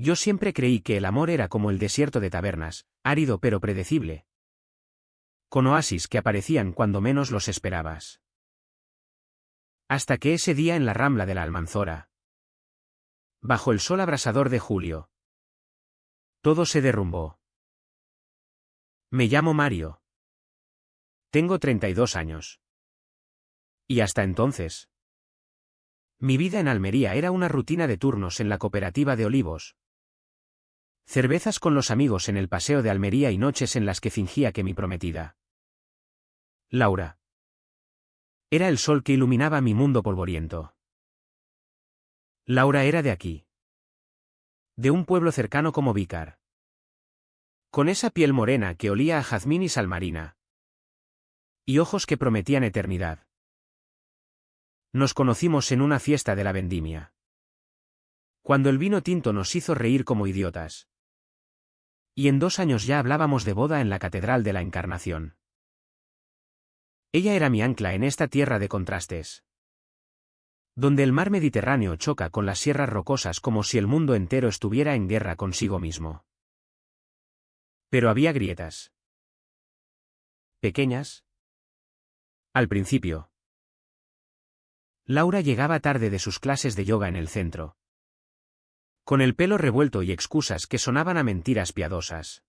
Yo siempre creí que el amor era como el desierto de tabernas, árido pero predecible, con oasis que aparecían cuando menos los esperabas. Hasta que ese día en la Rambla de la Almanzora, bajo el sol abrasador de julio, todo se derrumbó. Me llamo Mario. Tengo 32 años. Y hasta entonces, mi vida en Almería era una rutina de turnos en la cooperativa de olivos, cervezas con los amigos en el paseo de Almería y noches en las que fingía que mi prometida, Laura, era el sol que iluminaba mi mundo polvoriento. Laura era de aquí, de un pueblo cercano como Vícar, con esa piel morena que olía a jazmín y salmarina, y ojos que prometían eternidad. Nos conocimos en una fiesta de la vendimia, cuando el vino tinto nos hizo reír como idiotas. Y en 2 años ya hablábamos de boda en la Catedral de la Encarnación. Ella era mi ancla en esta tierra de contrastes, donde el mar Mediterráneo choca con las sierras rocosas como si el mundo entero estuviera en guerra consigo mismo. Pero había grietas. Pequeñas. Al principio, Laura llegaba tarde de sus clases de yoga en el centro, con el pelo revuelto y excusas que sonaban a mentiras piadosas.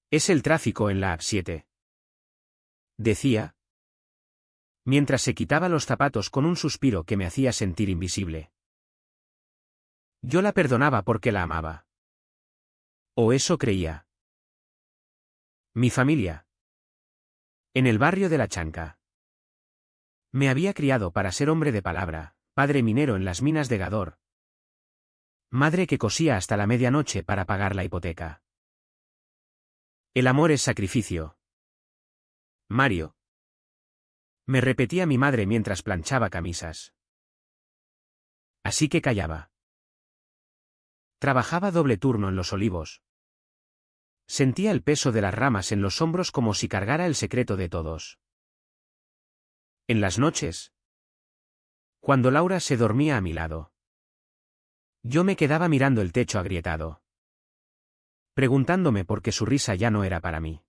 Es el tráfico en la A7, decía, mientras se quitaba los zapatos con un suspiro que me hacía sentir invisible. Yo la perdonaba porque la amaba. O eso creía. Mi familia, en el barrio de La Chanca, me había criado para ser hombre de palabra, padre minero en las minas de Gador, madre que cosía hasta la medianoche para pagar la hipoteca. El amor es sacrificio, Mario, me repetía mi madre mientras planchaba camisas. Así que callaba. Trabajaba doble turno en Los Olivos. Sentía el peso de las ramas en los hombros como si cargara el secreto de todos. En las noches, cuando Laura se dormía a mi lado, yo me quedaba mirando el techo agrietado, preguntándome por qué su risa ya no era para mí.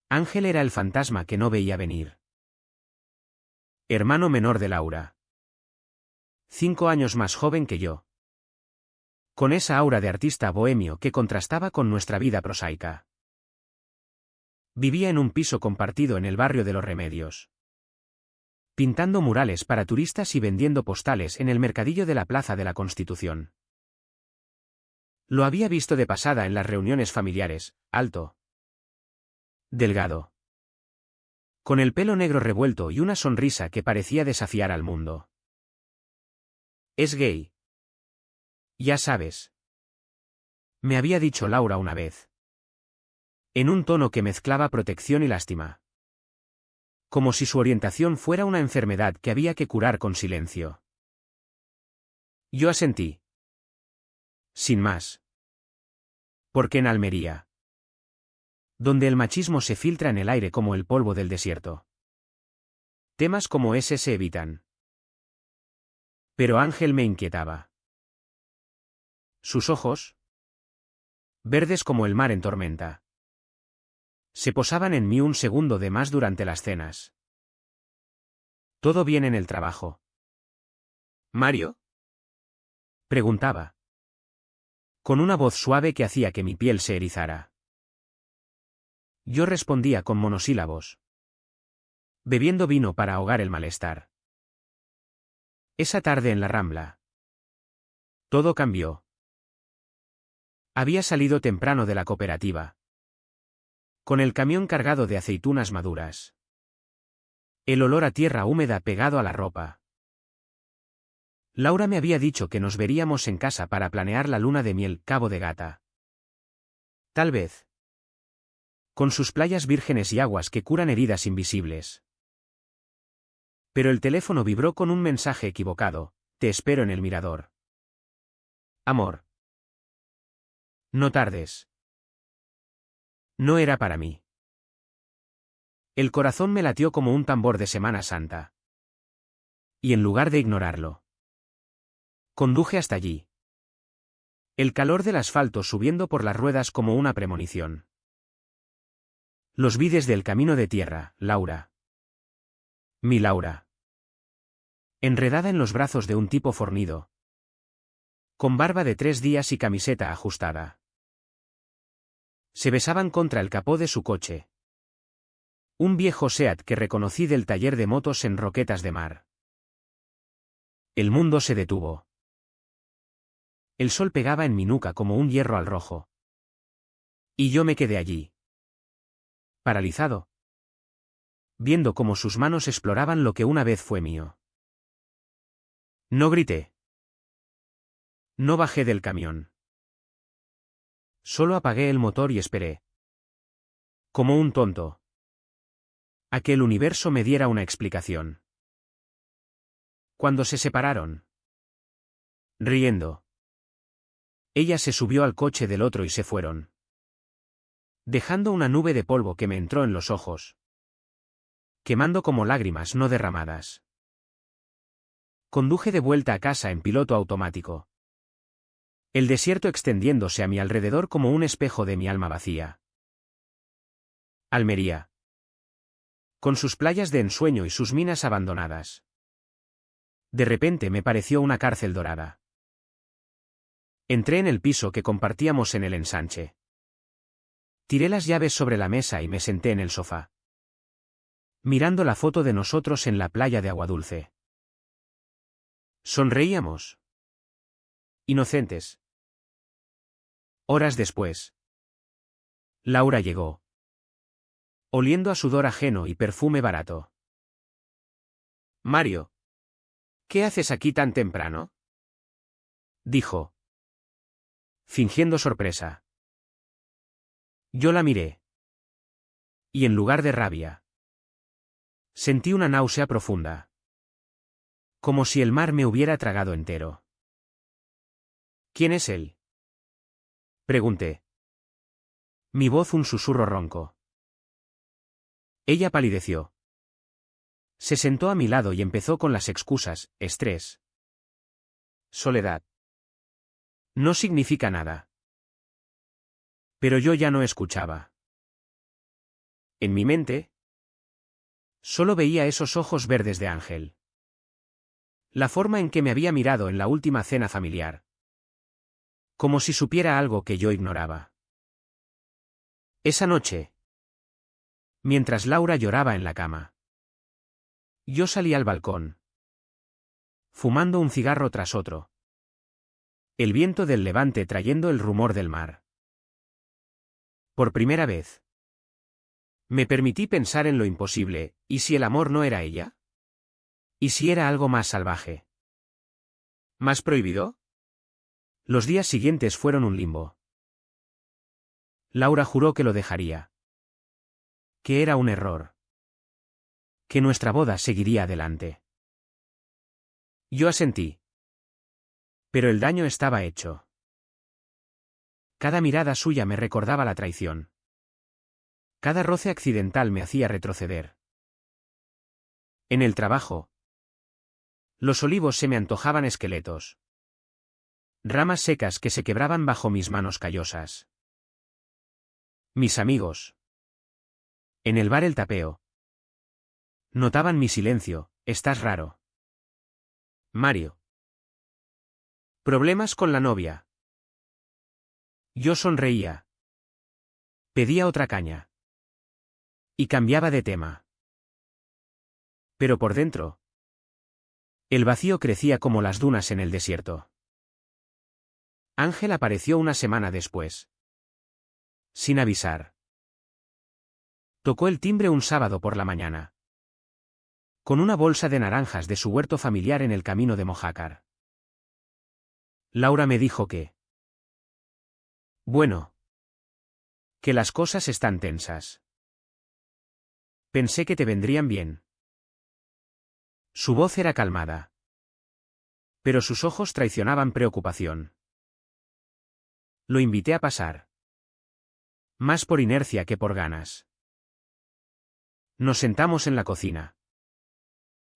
Ángel era el fantasma que no veía venir. Hermano menor de Laura. 5 años más joven que yo, con esa aura de artista bohemio que contrastaba con nuestra vida prosaica. Vivía en un piso compartido en el barrio de Los Remedios, pintando murales para turistas y vendiendo postales en el mercadillo de la Plaza de la Constitución. Lo había visto de pasada en las reuniones familiares, alto, delgado, con el pelo negro revuelto y una sonrisa que parecía desafiar al mundo. Es gay. Ya sabes, me había dicho Laura una vez, en un tono que mezclaba protección y lástima, como si su orientación fuera una enfermedad que había que curar con silencio. Yo asentí. Sin más. Porque en Almería, donde el machismo se filtra en el aire como el polvo del desierto, temas como ese se evitan. Pero Ángel me inquietaba. Sus ojos, verdes como el mar en tormenta, se posaban en mí un segundo de más durante las cenas. ¿Todo bien en el trabajo, Mario?, preguntaba, con una voz suave que hacía que mi piel se erizara. Yo respondía con monosílabos, bebiendo vino para ahogar el malestar. Esa tarde en la Rambla, todo cambió. Había salido temprano de la cooperativa, con el camión cargado de aceitunas maduras. El olor a tierra húmeda pegado a la ropa. Laura me había dicho que nos veríamos en casa para planear la luna de miel Cabo de Gata. Tal vez, con sus playas vírgenes y aguas que curan heridas invisibles. Pero el teléfono vibró con un mensaje equivocado: te espero en el mirador. Amor. No tardes. No era para mí. El corazón me latió como un tambor de Semana Santa. Y en lugar de ignorarlo, conduje hasta allí. El calor del asfalto subiendo por las ruedas como una premonición. Los vi desde el camino de tierra, Laura. Mi Laura. Enredada en los brazos de un tipo fornido. Con barba de 3 días y camiseta ajustada. Se besaban contra el capó de su coche. Un viejo Seat que reconocí del taller de motos en Roquetas de Mar. El mundo se detuvo. El sol pegaba en mi nuca como un hierro al rojo. Y yo me quedé allí. Paralizado. Viendo cómo sus manos exploraban lo que una vez fue mío. No grité. No bajé del camión. Solo apagué el motor y esperé. Como un tonto. A que el universo me diera una explicación. Cuando se separaron. Riendo. Ella se subió al coche del otro y se fueron. Dejando una nube de polvo que me entró en los ojos. Quemando como lágrimas no derramadas. Conduje de vuelta a casa en piloto automático. El desierto extendiéndose a mi alrededor como un espejo de mi alma vacía. Almería. Con sus playas de ensueño y sus minas abandonadas. De repente me pareció una cárcel dorada. Entré en el piso que compartíamos en el ensanche. Tiré las llaves sobre la mesa y me senté en el sofá. Mirando la foto de nosotros en la playa de Aguadulce. Sonreíamos. Inocentes. Horas después. Laura llegó. Oliendo a sudor ajeno y perfume barato. Mario. ¿Qué haces aquí tan temprano? Dijo. Fingiendo sorpresa. Yo la miré. Y en lugar de rabia. Sentí una náusea profunda. Como si el mar me hubiera tragado entero. ¿Quién es él? Pregunté. Mi voz un susurro ronco. Ella palideció. Se sentó a mi lado y empezó con las excusas, estrés. Soledad. No significa nada. Pero yo ya no escuchaba. En mi mente, solo veía esos ojos verdes de ángel. La forma en que me había mirado en la última cena familiar. Como si supiera algo que yo ignoraba. Esa noche, mientras Laura lloraba en la cama, yo salí al balcón, fumando un cigarro tras otro. El viento del levante trayendo el rumor del mar. Por primera vez, me permití pensar en lo imposible, ¿y si el amor no era ella? ¿Y si era algo más salvaje? ¿Más prohibido? Los días siguientes fueron un limbo. Laura juró que lo dejaría. Que era un error. Que nuestra boda seguiría adelante. Yo asentí. Pero el daño estaba hecho. Cada mirada suya me recordaba la traición. Cada roce accidental me hacía retroceder. En el trabajo, los olivos se me antojaban esqueletos. Ramas secas que se quebraban bajo mis manos callosas. Mis amigos. En el bar El Tapeo. Notaban mi silencio, estás raro. Mario. ¿Problemas con la novia? Yo sonreía. Pedía otra caña. Y cambiaba de tema. Pero por dentro, el vacío crecía como las dunas en el desierto. Ángel apareció una semana después. Sin avisar. Tocó el timbre un sábado por la mañana. Con una bolsa de naranjas de su huerto familiar en el camino de Mojácar. Laura me dijo que... Bueno. Que las cosas están tensas. Pensé que te vendrían bien. Su voz era calmada. Pero sus ojos traicionaban preocupación. Lo invité a pasar. Más por inercia que por ganas. Nos sentamos en la cocina.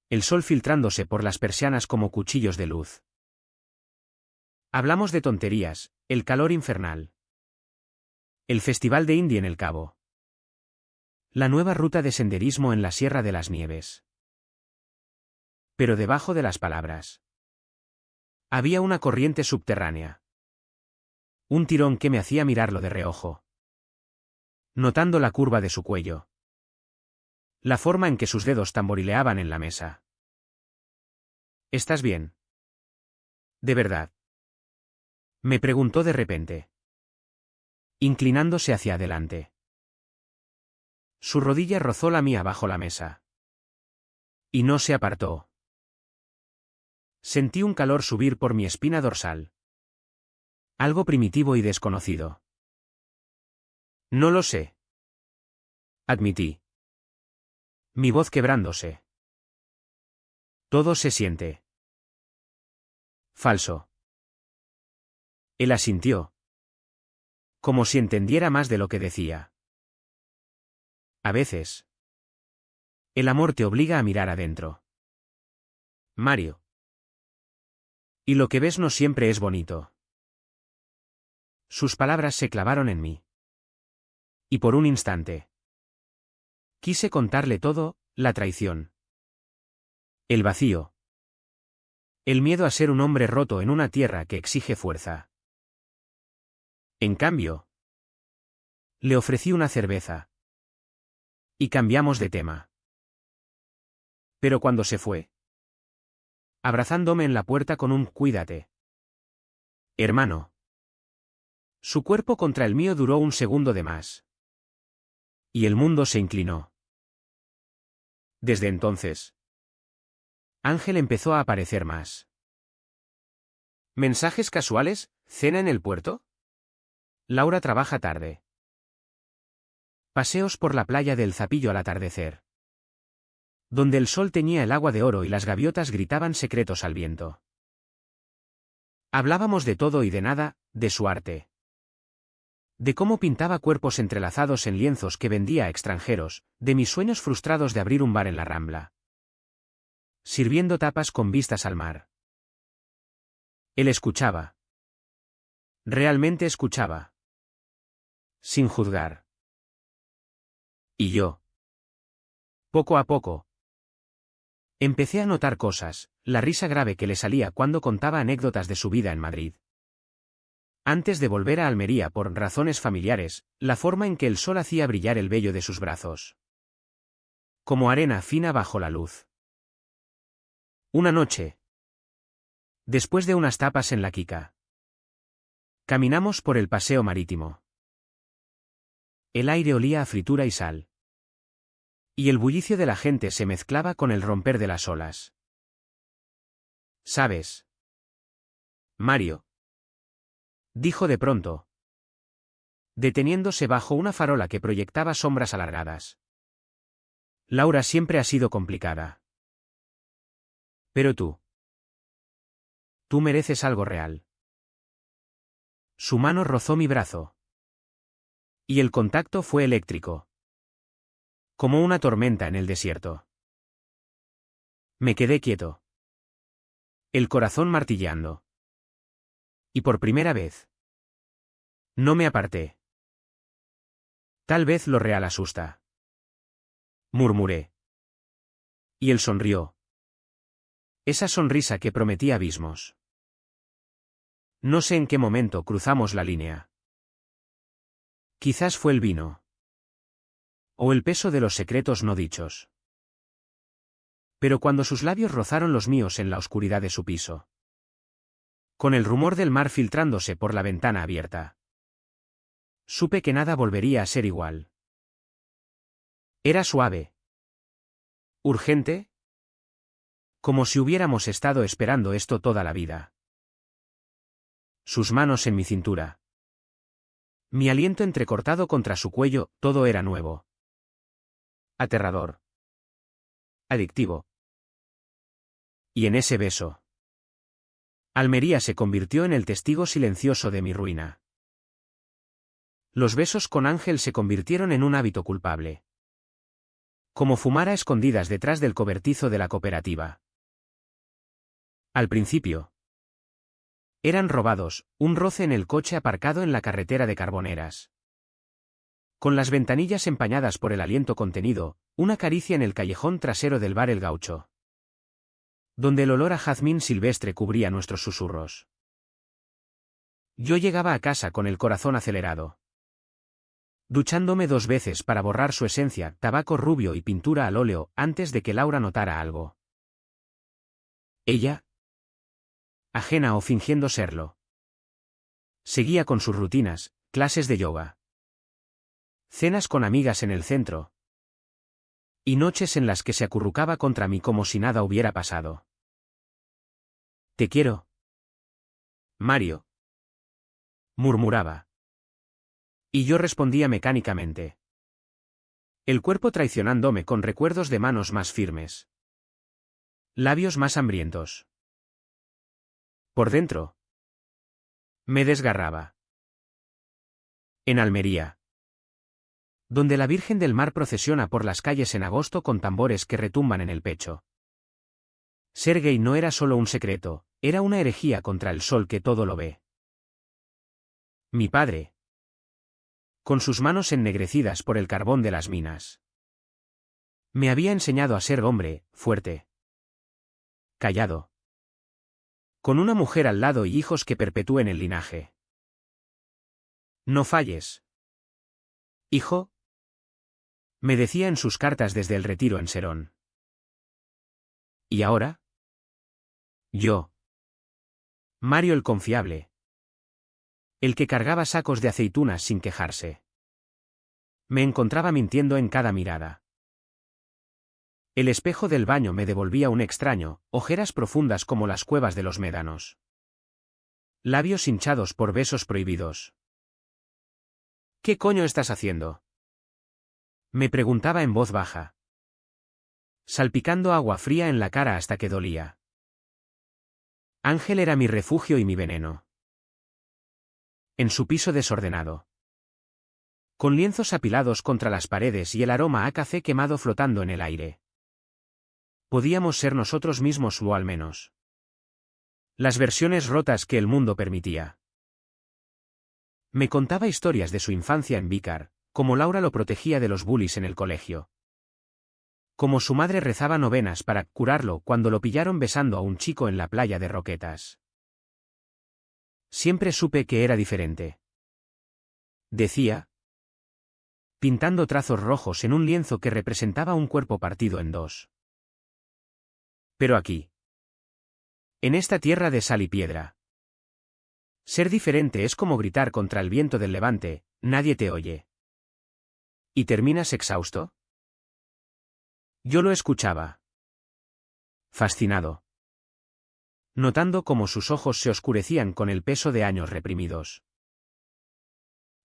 El sol filtrándose por las persianas como cuchillos de luz. Hablamos de tonterías, el calor infernal. El Festival de Indy en el Cabo. La nueva ruta de senderismo en la Sierra de las Nieves. Pero debajo de las palabras había una corriente subterránea. Un tirón que me hacía mirarlo de reojo. Notando la curva de su cuello. La forma en que sus dedos tamborileaban en la mesa. ¿Estás bien? ¿De verdad? Me preguntó de repente. Inclinándose hacia adelante. Su rodilla rozó la mía bajo la mesa. Y no se apartó. Sentí un calor subir por mi espina dorsal. Algo primitivo y desconocido. No lo sé. Admití. Mi voz quebrándose. Todo se siente falso. Él asintió. Como si entendiera más de lo que decía. A veces. El amor te obliga a mirar adentro. Mario. Y lo que ves no siempre es bonito. Sus palabras se clavaron en mí. Y por un instante. Quise contarle todo, la traición. El vacío. El miedo a ser un hombre roto en una tierra que exige fuerza. En cambio, le ofrecí una cerveza. Y cambiamos de tema. Pero cuando se fue, abrazándome en la puerta con un cuídate, hermano. Su cuerpo contra el mío duró un segundo de más. Y el mundo se inclinó. Desde entonces, Ángel empezó a aparecer más. ¿Mensajes casuales? ¿Cena en el puerto? Laura trabaja tarde. Paseos por la playa del Zapillo al atardecer. Donde el sol teñía el agua de oro y las gaviotas gritaban secretos al viento. Hablábamos de todo y de nada, de su arte. De cómo pintaba cuerpos entrelazados en lienzos que vendía a extranjeros, de mis sueños frustrados de abrir un bar en la Rambla. Sirviendo tapas con vistas al mar. Él escuchaba. Realmente escuchaba. Sin juzgar. Y yo. Poco a poco. Empecé a notar cosas, la risa grave que le salía cuando contaba anécdotas de su vida en Madrid. Antes de volver a Almería por razones familiares, la forma en que el sol hacía brillar el vello de sus brazos. Como arena fina bajo la luz. Una noche. Después de unas tapas en la Quica. Caminamos por el paseo marítimo. El aire olía a fritura y sal. Y el bullicio de la gente se mezclaba con el romper de las olas. ¿Sabes? Mario. Dijo de pronto. Deteniéndose bajo una farola que proyectaba sombras alargadas. Laura siempre ha sido complicada. Pero tú. Tú mereces algo real. Su mano rozó mi brazo. Y el contacto fue eléctrico. Como una tormenta en el desierto. Me quedé quieto. El corazón martilleando. Y por primera vez. No me aparté. Tal vez lo real asusta. Murmuré. Y él sonrió. Esa sonrisa que prometía abismos. No sé en qué momento cruzamos la línea. Quizás fue el vino. O el peso de los secretos no dichos. Pero cuando sus labios rozaron los míos en la oscuridad de su piso. Con el rumor del mar filtrándose por la ventana abierta. Supe que nada volvería a ser igual. Era suave. Urgente. Como si hubiéramos estado esperando esto toda la vida. Sus manos en mi cintura. Mi aliento entrecortado contra su cuello, todo era nuevo. Aterrador. Adictivo. Y en ese beso. Almería se convirtió en el testigo silencioso de mi ruina. Los besos con Ángel se convirtieron en un hábito culpable. Como fumar a escondidas detrás del cobertizo de la cooperativa. Al principio. Eran robados, un roce en el coche aparcado en la carretera de Carboneras. Con las ventanillas empañadas por el aliento contenido, una caricia en el callejón trasero del bar El Gaucho, donde el olor a jazmín silvestre cubría nuestros susurros. Yo llegaba a casa con el corazón acelerado, duchándome 2 veces para borrar su esencia, tabaco rubio y pintura al óleo, antes de que Laura notara algo. Ella, ajena o fingiendo serlo, seguía con sus rutinas, clases de yoga, cenas con amigas en el centro, y noches en las que se acurrucaba contra mí como si nada hubiera pasado. «Te quiero, Mario», murmuraba. Y yo respondía mecánicamente, el cuerpo traicionándome con recuerdos de manos más firmes, labios más hambrientos. Por dentro, me desgarraba. En Almería, donde la Virgen del Mar procesiona por las calles en agosto con tambores que retumban en el pecho, ser gay no era solo un secreto, era una herejía contra el sol que todo lo ve. Mi padre, con sus manos ennegrecidas por el carbón de las minas, me había enseñado a ser hombre, fuerte, callado, con una mujer al lado y hijos que perpetúen el linaje. No falles, hijo, me decía en sus cartas desde el retiro en Serón. ¿Y ahora? Yo, Mario el confiable, el que cargaba sacos de aceitunas sin quejarse, me encontraba mintiendo en cada mirada. El espejo del baño me devolvía un extraño, ojeras profundas como las cuevas de los médanos, labios hinchados por besos prohibidos. ¿Qué coño estás haciendo?, me preguntaba en voz baja, salpicando agua fría en la cara hasta que dolía. Ángel era mi refugio y mi veneno. En su piso desordenado, con lienzos apilados contra las paredes y el aroma a café quemado flotando en el aire, podíamos ser nosotros mismos o al menos las versiones rotas que el mundo permitía. Me contaba historias de su infancia en Vícar, como Laura lo protegía de los bullies en el colegio, como su madre rezaba novenas para curarlo cuando lo pillaron besando a un chico en la playa de Roquetas. Siempre supe que era diferente, decía, pintando trazos rojos en un lienzo que representaba un cuerpo partido en 2. Pero aquí, en esta tierra de sal y piedra, ser diferente es como gritar contra el viento del levante, nadie te oye. ¿Y terminas exhausto? Yo lo escuchaba, fascinado, notando cómo sus ojos se oscurecían con el peso de años reprimidos.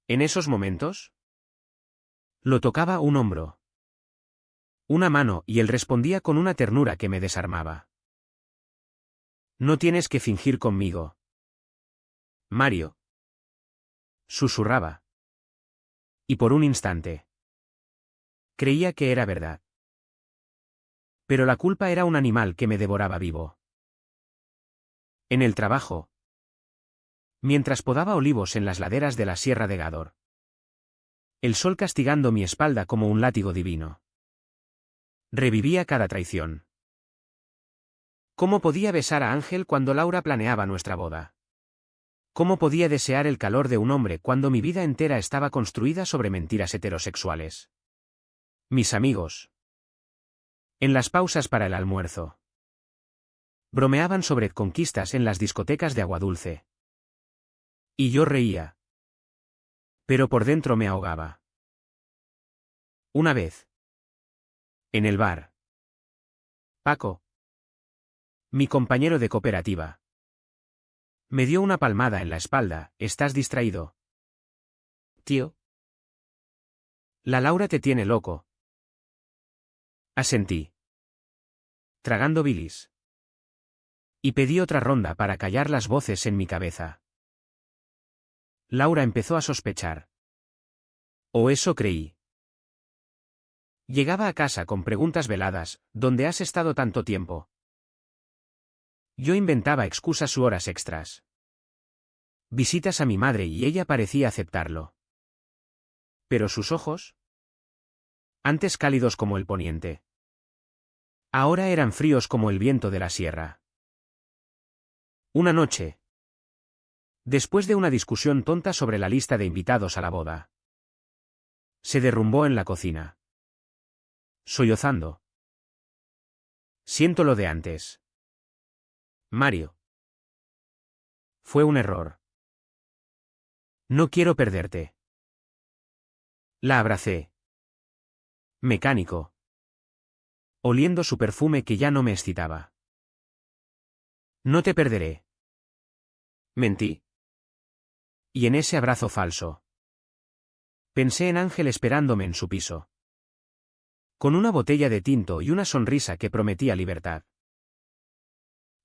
En esos momentos, lo tocaba un hombro, una mano, y él respondía con una ternura que me desarmaba. No tienes que fingir conmigo, Mario, susurraba. Y por un instante, creía que era verdad. Pero la culpa era un animal que me devoraba vivo. En el trabajo, mientras podaba olivos en las laderas de la Sierra de Gádor, el sol castigando mi espalda como un látigo divino, revivía cada traición. ¿Cómo podía besar a Ángel cuando Laura planeaba nuestra boda? ¿Cómo podía desear el calor de un hombre cuando mi vida entera estaba construida sobre mentiras heterosexuales? Mis amigos, en las pausas para el almuerzo, bromeaban sobre conquistas en las discotecas de Aguadulce. Y yo reía, pero por dentro me ahogaba. Una vez, en el bar, Paco, mi compañero de cooperativa, me dio una palmada en la espalda. ¿Estás distraído, tío? La Laura te tiene loco. Asentí, tragando bilis, y pedí otra ronda para callar las voces en mi cabeza. Laura empezó a sospechar. O eso creí. Llegaba a casa con preguntas veladas: ¿dónde has estado tanto tiempo? Yo inventaba excusas u horas extras. Visitas a mi madre y ella parecía aceptarlo. Pero sus ojos, antes cálidos como el poniente, ahora eran fríos como el viento de la sierra. Una noche, después de una discusión tonta sobre la lista de invitados a la boda, se derrumbó en la cocina, sollozando. Siento lo de antes, Mario. Fue un error. No quiero perderte. La abracé. Mecánico. Oliendo su perfume que ya no me excitaba. No te perderé. Mentí. Y en ese abrazo falso, pensé en Ángel esperándome en su piso, con una botella de tinto y una sonrisa que prometía libertad.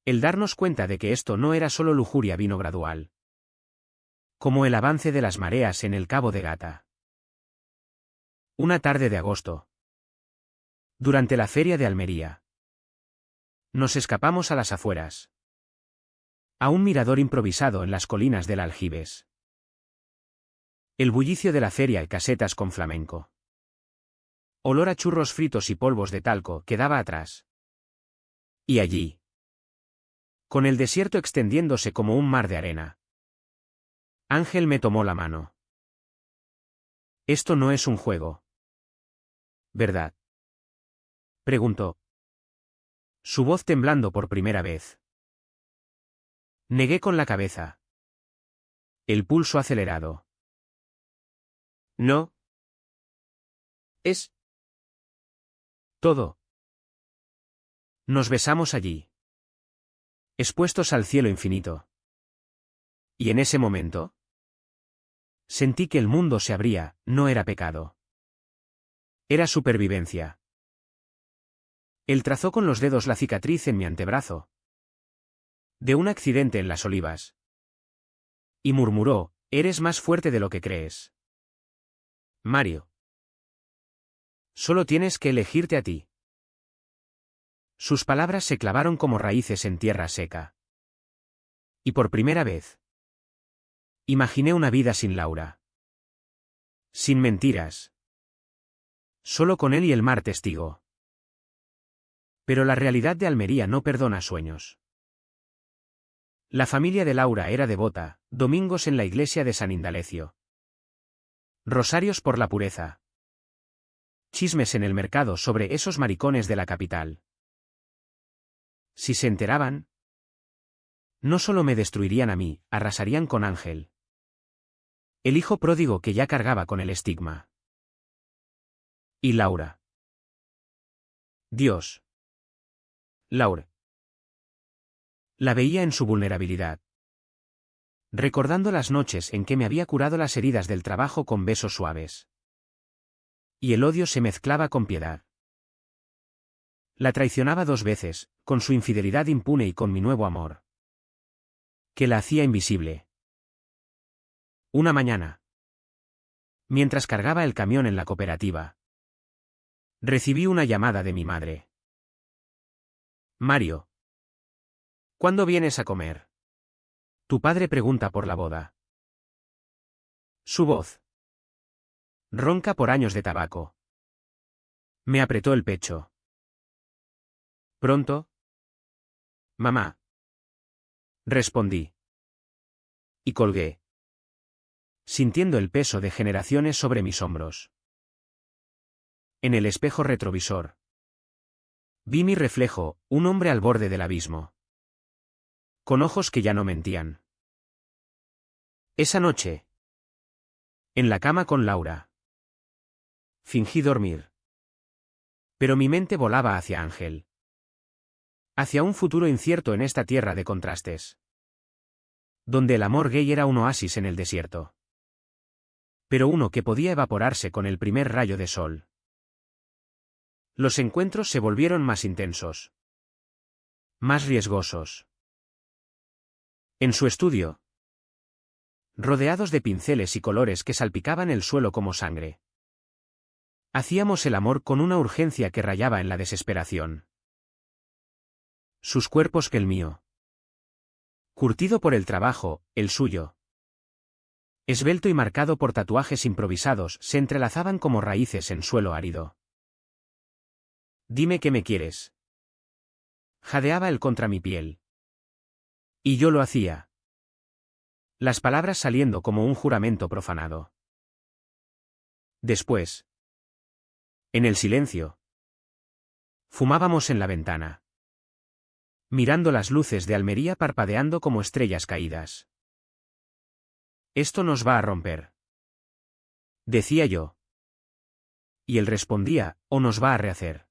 El darnos cuenta de que esto no era solo lujuria vino gradual, como el avance de las mareas en el Cabo de Gata. Una tarde de agosto, durante la feria de Almería, nos escapamos a las afueras, a un mirador improvisado en las colinas del Aljibes. El bullicio de la feria y casetas con flamenco. Olor a churros fritos y polvos de talco quedaba atrás. Y allí, con el desierto extendiéndose como un mar de arena, Ángel me tomó la mano. Esto no es un juego, ¿verdad?, preguntó, su voz temblando por primera vez. Negué con la cabeza, el pulso acelerado. No. Es todo. Nos besamos allí, expuestos al cielo infinito. Y en ese momento, sentí que el mundo se abría, no era pecado. Era supervivencia. Él trazó con los dedos la cicatriz en mi antebrazo, de un accidente en las olivas. Y murmuró, eres más fuerte de lo que crees, Mario. Solo tienes que elegirte a ti. Sus palabras se clavaron como raíces en tierra seca. Y por primera vez, imaginé una vida sin Laura. Sin mentiras. Solo con él y el mar testigo. Pero la realidad de Almería no perdona sueños. La familia de Laura era devota, domingos en la iglesia de San Indalecio. Rosarios por la pureza. Chismes en el mercado sobre esos maricones de la capital. Si se enteraban, no solo me destruirían a mí, arrasarían con Ángel, el hijo pródigo que ya cargaba con el estigma. Y Laura. Dios. Laura. La veía en su vulnerabilidad, recordando las noches en que me había curado las heridas del trabajo con besos suaves. Y el odio se mezclaba con piedad. La traicionaba 2 veces, con su infidelidad impune y con mi nuevo amor, que la hacía invisible. Una mañana, mientras cargaba el camión en la cooperativa, recibí una llamada de mi madre. Mario. ¿Cuándo vienes a comer? Tu padre pregunta por la boda. Su voz, ronca por años de tabaco, me apretó el pecho. ¿Pronto? Mamá. Respondí. Y colgué, sintiendo el peso de generaciones sobre mis hombros. En el espejo retrovisor, vi mi reflejo, un hombre al borde del abismo, con ojos que ya no mentían. Esa noche, en la cama con Laura, fingí dormir. Pero mi mente volaba hacia Ángel. Hacia un futuro incierto en esta tierra de contrastes, donde el amor gay era un oasis en el desierto. Pero uno que podía evaporarse con el primer rayo de sol. Los encuentros se volvieron más intensos, más riesgosos. En su estudio, rodeados de pinceles y colores que salpicaban el suelo como sangre, hacíamos el amor con una urgencia que rayaba en la desesperación. Sus cuerpos que el mío. Curtido por el trabajo, el suyo, Esbelto y marcado por tatuajes improvisados, se entrelazaban como raíces en suelo árido. Dime que me quieres. Jadeaba él contra mi piel. Y yo lo hacía. Las palabras saliendo como un juramento profanado. Después. En el silencio. Fumábamos en la ventana. Mirando las luces de Almería parpadeando como estrellas caídas. Esto nos va a romper. Decía yo. Y él respondía, o nos va a rehacer.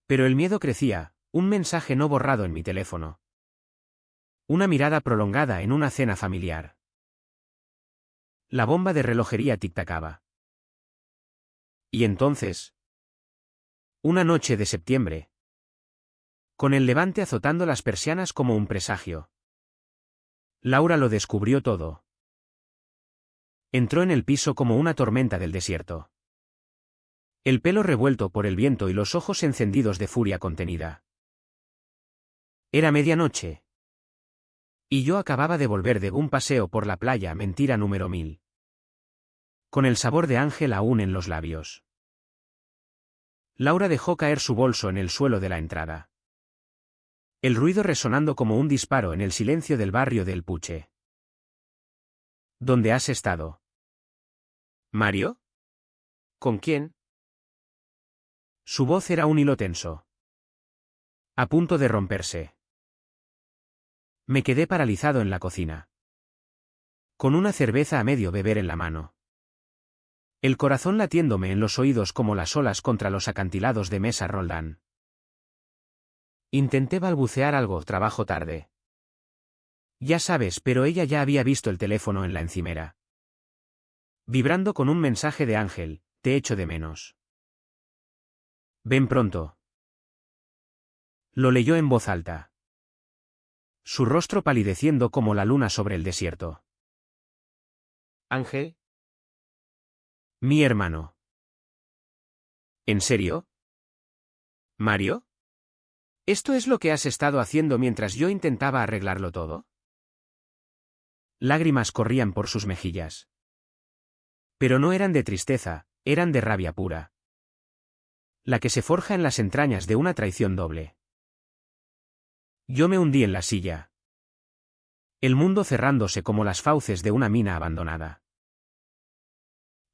Pero el miedo crecía, un mensaje no borrado en mi teléfono. Una mirada prolongada en una cena familiar. La bomba de relojería tic-tacaba. Y entonces. Una noche de septiembre. Con el levante azotando las persianas como un presagio. Laura lo descubrió todo. Entró en el piso como una tormenta del desierto. El pelo revuelto por el viento y los ojos encendidos de furia contenida. Era medianoche. Y yo acababa de volver de un paseo por la playa mentira número 1000. Con el sabor de ángel aún en los labios. Laura dejó caer su bolso en el suelo de la entrada. El ruido resonando como un disparo en el silencio del barrio del Puche. ¿Dónde has estado? ¿Mario? ¿Con quién? Su voz era un hilo tenso. A punto de romperse. Me quedé paralizado en la cocina. Con una cerveza a medio beber en la mano. El corazón latiéndome en los oídos como las olas contra los acantilados de Mesa Roldán. Intenté balbucear algo, trabajo tarde. Ya sabes, pero ella ya había visto el teléfono en la encimera. Vibrando con un mensaje de Ángel, te echo de menos. Ven pronto. Lo leyó en voz alta. Su rostro palideciendo como la luna sobre el desierto. Ángel. Mi hermano. ¿En serio? ¿Mario? ¿Esto es lo que has estado haciendo mientras yo intentaba arreglarlo todo? Lágrimas corrían por sus mejillas. Pero no eran de tristeza, eran de rabia pura. La que se forja en las entrañas de una traición doble. Yo me hundí en la silla. El mundo cerrándose como las fauces de una mina abandonada.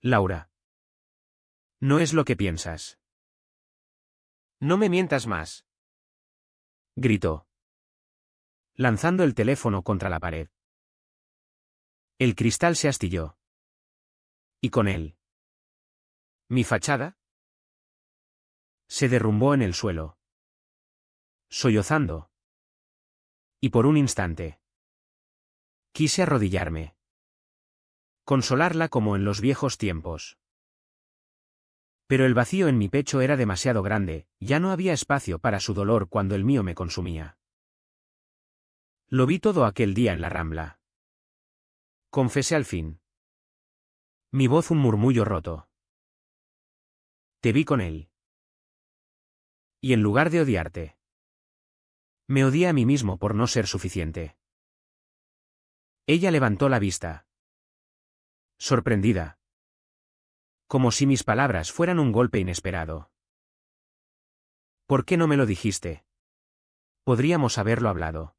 Laura. No es lo que piensas. No me mientas más. Gritó. Lanzando el teléfono contra la pared. El cristal se astilló. Y con él. ¿Mi fachada? Se derrumbó en el suelo. Sollozando. Y por un instante. Quise arrodillarme. Consolarla como en los viejos tiempos. Pero el vacío en mi pecho era demasiado grande, ya no había espacio para su dolor cuando el mío me consumía. Lo vi todo aquel día en la Rambla. Confesé al fin. Mi voz un murmullo roto. Te vi con él. Y en lugar de odiarte. Me odié a mí mismo por no ser suficiente. Ella levantó la vista. Sorprendida. Como si mis palabras fueran un golpe inesperado. ¿Por qué no me lo dijiste? Podríamos haberlo hablado.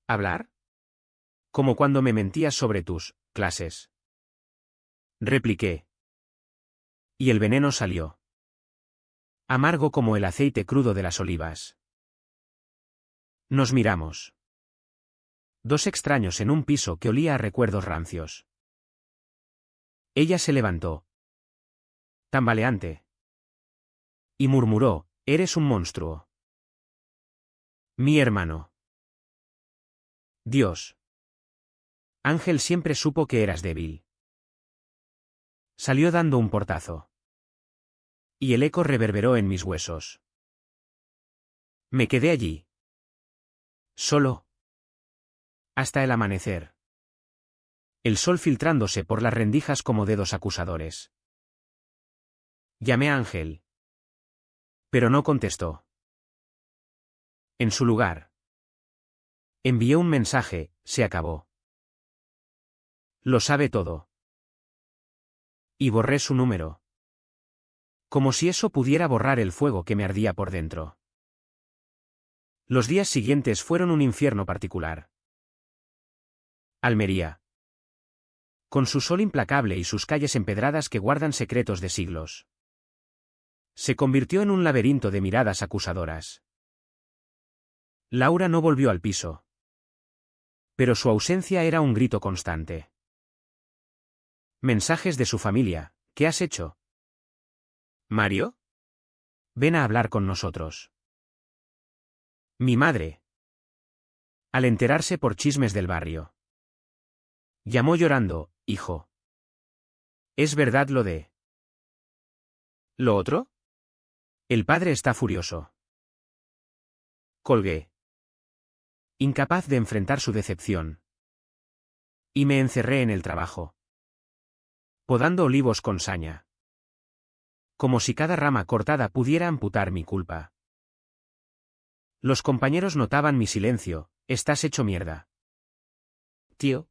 ¿Hablar? Como cuando me mentías sobre tus clases. Repliqué. Y el veneno salió. Amargo como el aceite crudo de las olivas. Nos miramos. Dos extraños en un piso que olía a recuerdos rancios. Ella se levantó. Tambaleante. Y murmuró, eres un monstruo. Mi hermano. Dios. Ángel siempre supo que eras débil. Salió dando un portazo. Y el eco reverberó en mis huesos. Me quedé allí. Solo. Hasta el amanecer. El sol filtrándose por las rendijas como dedos acusadores. Llamé a Ángel. Pero no contestó. En su lugar. Envié un mensaje, se acabó. Lo sabe todo. Y borré su número. Como si eso pudiera borrar el fuego que me ardía por dentro. Los días siguientes fueron un infierno particular. Almería. Con su sol implacable y sus calles empedradas que guardan secretos de siglos. Se convirtió en un laberinto de miradas acusadoras. Laura no volvió al piso. Pero su ausencia era un grito constante. Mensajes de su familia. ¿Qué has hecho? ¿Mario? Ven a hablar con nosotros. Mi madre. Al enterarse por chismes del barrio. Llamó llorando, hijo. ¿Es verdad lo de? ¿Lo otro? El padre está furioso. Colgué. Incapaz de enfrentar su decepción. Y me encerré en el trabajo. Podando olivos con saña. Como si cada rama cortada pudiera amputar mi culpa. Los compañeros notaban mi silencio. Estás hecho mierda. Tío.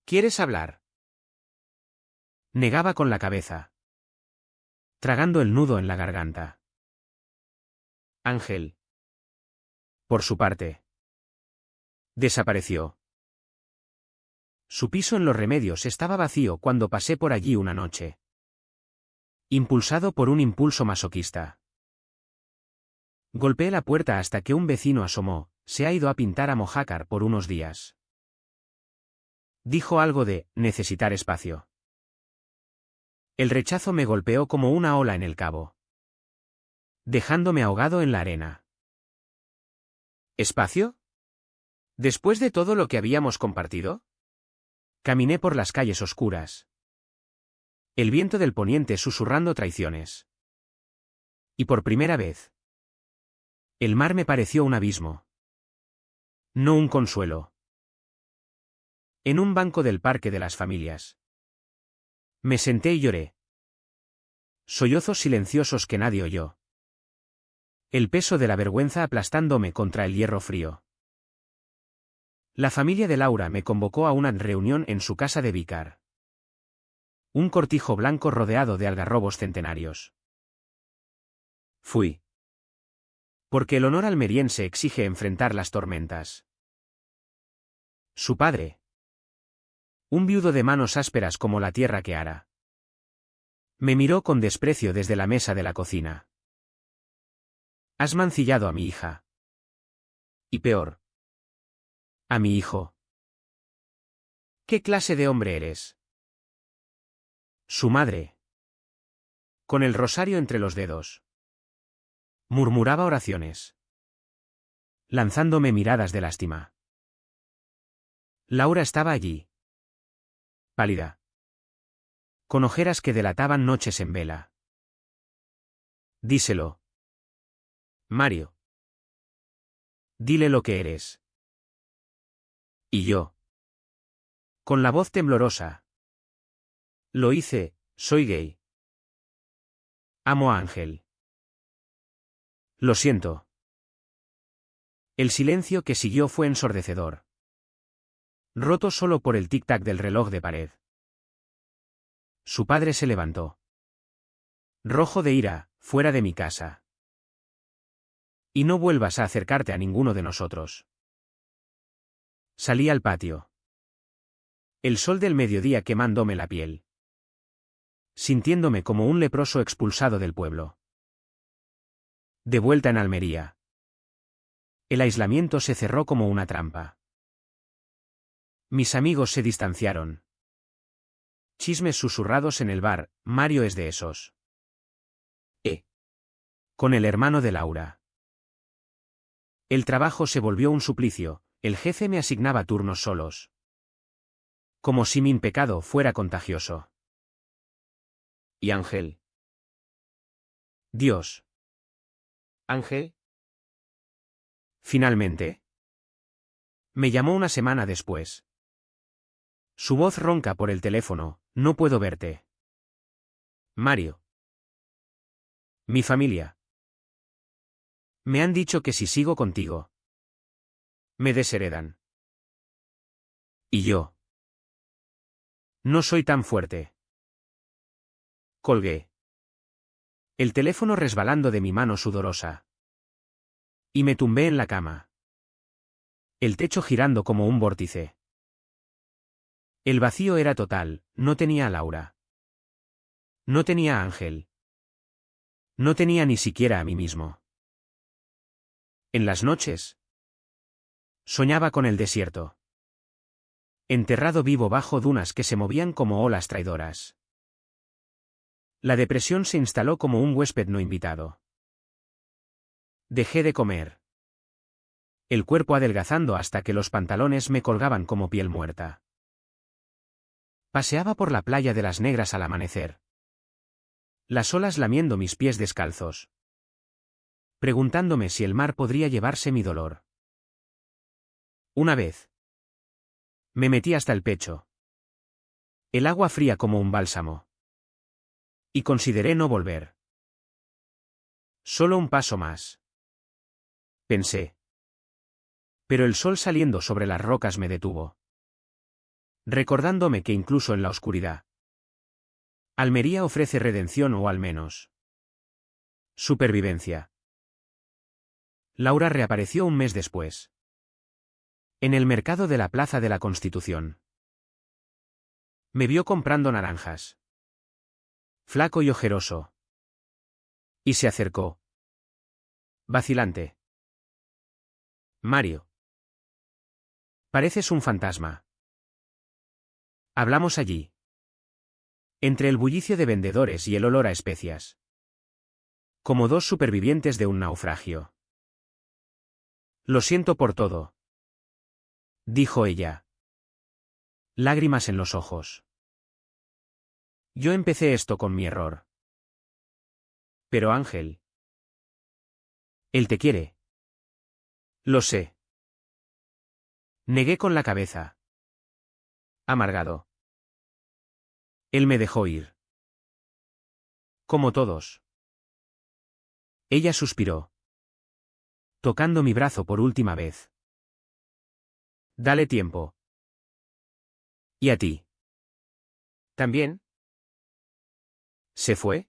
¿Quieres hablar? Negaba con la cabeza. Tragando el nudo en la garganta. Ángel. Por su parte. Desapareció. Su piso en Los Remedios estaba vacío cuando pasé por allí una noche. Impulsado por un impulso masoquista. Golpeé la puerta hasta que un vecino asomó. Se ha ido a pintar a Mojácar por unos días. Dijo algo de necesitar espacio. El rechazo me golpeó como una ola en el cabo. Dejándome ahogado en la arena. ¿Espacio? ¿Después de todo lo que habíamos compartido? Caminé por las calles oscuras. El viento del poniente susurrando traiciones. Y por primera vez. El mar me pareció un abismo. No un consuelo. En un banco del Parque de las Familias. Me senté y lloré. Sollozos silenciosos que nadie oyó. El peso de la vergüenza aplastándome contra el hierro frío. La familia de Laura me convocó a una reunión en su casa de Vícar. Un cortijo blanco rodeado de algarrobos centenarios. Fui. Porque el honor almeriense exige enfrentar las tormentas. Su padre. Un viudo de manos ásperas como la tierra que ara. Me miró con desprecio desde la mesa de la cocina. Has mancillado a mi hija. Y peor. A mi hijo. ¿Qué clase de hombre eres? Su madre. Con el rosario entre los dedos. Murmuraba oraciones. Lanzándome miradas de lástima. Laura estaba allí. Pálida. Con ojeras que delataban noches en vela. Díselo. Mario. Dile lo que eres. Y yo. Con la voz temblorosa. Lo hice, soy gay. Amo a Ángel. Lo siento. El silencio que siguió fue ensordecedor. Roto solo por el tic-tac del reloj de pared. Su padre se levantó. Rojo de ira, fuera de mi casa. Y no vuelvas a acercarte a ninguno de nosotros. Salí al patio. El sol del mediodía quemándome la piel. Sintiéndome como un leproso expulsado del pueblo. De vuelta en Almería. El aislamiento se cerró como una trampa. Mis amigos se distanciaron. Chismes susurrados en el bar, Mario es de esos. Con el hermano de Laura. El trabajo se volvió un suplicio, el jefe me asignaba turnos solos. Como si mi pecado fuera contagioso. ¿Y Ángel? Dios. ¿Ángel? Finalmente. Me llamó una semana después. Su voz ronca por el teléfono, no puedo verte. Mario. Mi familia. Me han dicho que si sigo contigo. Me desheredan. ¿Y yo? No soy tan fuerte. Colgué. El teléfono resbalando de mi mano sudorosa. Y me tumbé en la cama. El techo girando como un vórtice. El vacío era total, no tenía a Laura. No tenía a Ángel. No tenía ni siquiera a mí mismo. En las noches, soñaba con el desierto. Enterrado vivo bajo dunas que se movían como olas traidoras. La depresión se instaló como un huésped no invitado. Dejé de comer. El cuerpo adelgazando hasta que los pantalones me colgaban como piel muerta. Paseaba por la playa de las Negras al amanecer. Las olas lamiendo mis pies descalzos. Preguntándome si el mar podría llevarse mi dolor. Una vez. Me metí hasta el pecho. El agua fría como un bálsamo. Y consideré no volver. Solo un paso más. Pensé. Pero el sol saliendo sobre las rocas me detuvo. Recordándome que incluso en la oscuridad, Almería ofrece redención o al menos supervivencia. Laura reapareció un mes después. En el mercado de la Plaza de la Constitución. Me vio comprando naranjas. Flaco y ojeroso. Y se acercó. Vacilante. Mario. Pareces un fantasma. Hablamos allí. Entre el bullicio de vendedores y el olor a especias. Como dos supervivientes de un naufragio. Lo siento por todo. Dijo ella. Lágrimas en los ojos. Yo empecé esto con mi error. Pero Ángel. Él te quiere. Lo sé. Negué con la cabeza. Amargado. Él me dejó ir. Como todos. Ella suspiró. Tocando mi brazo por última vez. Dale tiempo. ¿Y a ti? ¿También? ¿Se fue?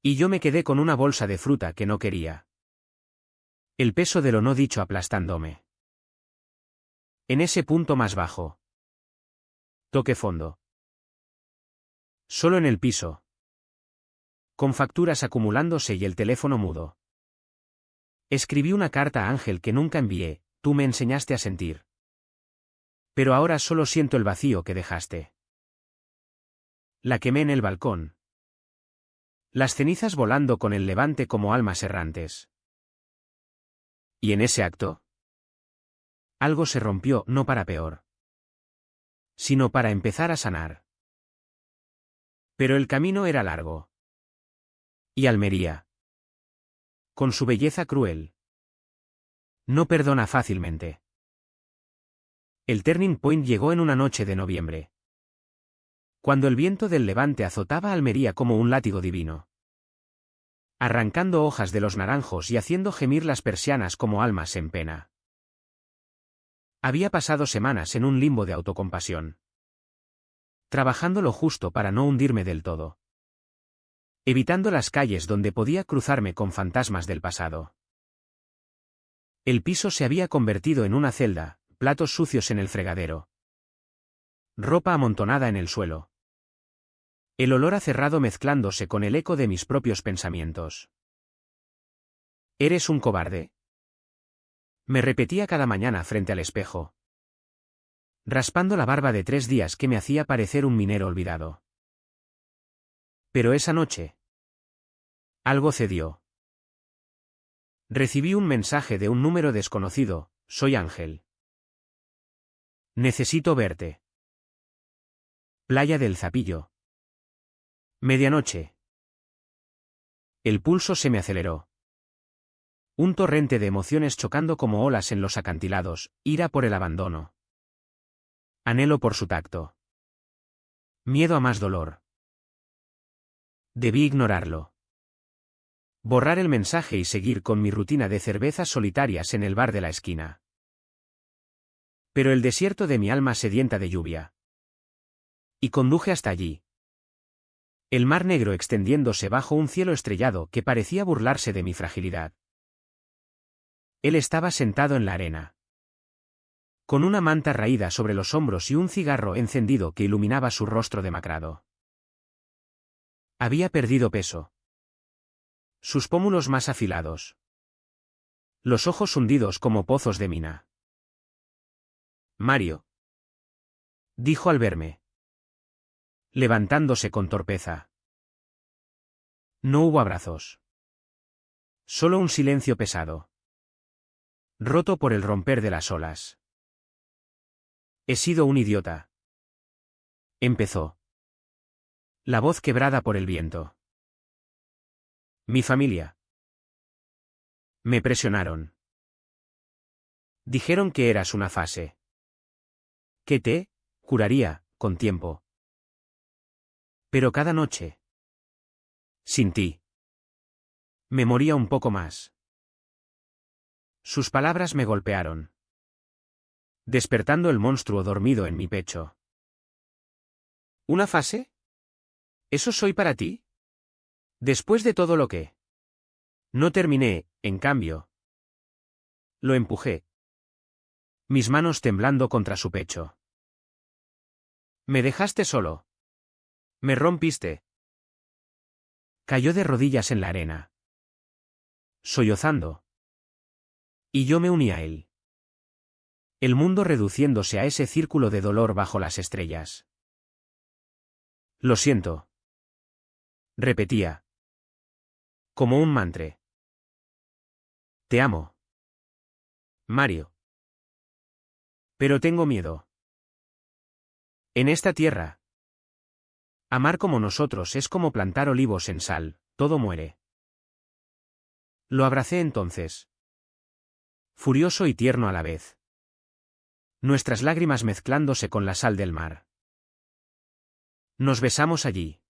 Y yo me quedé con una bolsa de fruta que no quería. El peso de lo no dicho aplastándome. En ese punto más bajo. Toqué fondo. Solo en el piso. Con facturas acumulándose y el teléfono mudo. Escribí una carta a Ángel que nunca envié, tú me enseñaste a sentir. Pero ahora solo siento el vacío que dejaste. La quemé en el balcón. Las cenizas volando con el levante como almas errantes. Y en ese acto, algo se rompió, no para peor, sino para empezar a sanar. Pero el camino era largo. Y Almería, con su belleza cruel, no perdona fácilmente. El turning point llegó en una noche de noviembre. Cuando el viento del levante azotaba Almería como un látigo divino. Arrancando hojas de los naranjos y haciendo gemir las persianas como almas en pena. Había pasado semanas en un limbo de autocompasión. Trabajando lo justo para no hundirme del todo. Evitando las calles donde podía cruzarme con fantasmas del pasado. El piso se había convertido en una celda, platos sucios en el fregadero. Ropa amontonada en el suelo. El olor a cerrado mezclándose con el eco de mis propios pensamientos. Eres un cobarde. Me repetía cada mañana frente al espejo. Raspando la barba de 3 días que me hacía parecer un minero olvidado. Pero esa noche. Algo cedió. Recibí un mensaje de un número desconocido, soy Ángel. Necesito verte. Playa del Zapillo. Medianoche. El pulso se me aceleró. Un torrente de emociones chocando como olas en los acantilados, ira por el abandono. Anhelo por su tacto. Miedo a más dolor. Debí ignorarlo. Borrar el mensaje y seguir con mi rutina de cervezas solitarias en el bar de la esquina. Pero el desierto de mi alma sedienta de lluvia. Y conduje hasta allí. El mar negro extendiéndose bajo un cielo estrellado que parecía burlarse de mi fragilidad. Él estaba sentado en la arena, con una manta raída sobre los hombros y un cigarro encendido que iluminaba su rostro demacrado. Había perdido peso. Sus pómulos más afilados. Los ojos hundidos como pozos de mina. Mario, dijo al verme, levantándose con torpeza. No hubo abrazos. Solo un silencio pesado, roto por el romper de las olas. He sido un idiota. Empezó. La voz quebrada por el viento. Mi familia. Me presionaron. Dijeron que eras una fase. Que te curaría, con tiempo. Pero cada noche. Sin ti. Me moría un poco más. Sus palabras me golpearon, despertando el monstruo dormido en mi pecho. ¿Una fase? ¿Eso soy para ti? Después de todo lo que... No terminé, en cambio. Lo empujé, mis manos temblando contra su pecho. Me dejaste solo. Me rompiste. Cayó de rodillas en la arena, sollozando. Y yo me uní a él. El mundo reduciéndose a ese círculo de dolor bajo las estrellas. Lo siento. Repetía. Como un mantra. Te amo. Mario. Pero tengo miedo. En esta tierra. Amar como nosotros es como plantar olivos en sal, todo muere. Lo abracé entonces. Furioso y tierno a la vez. Nuestras lágrimas mezclándose con la sal del mar. Nos besamos allí.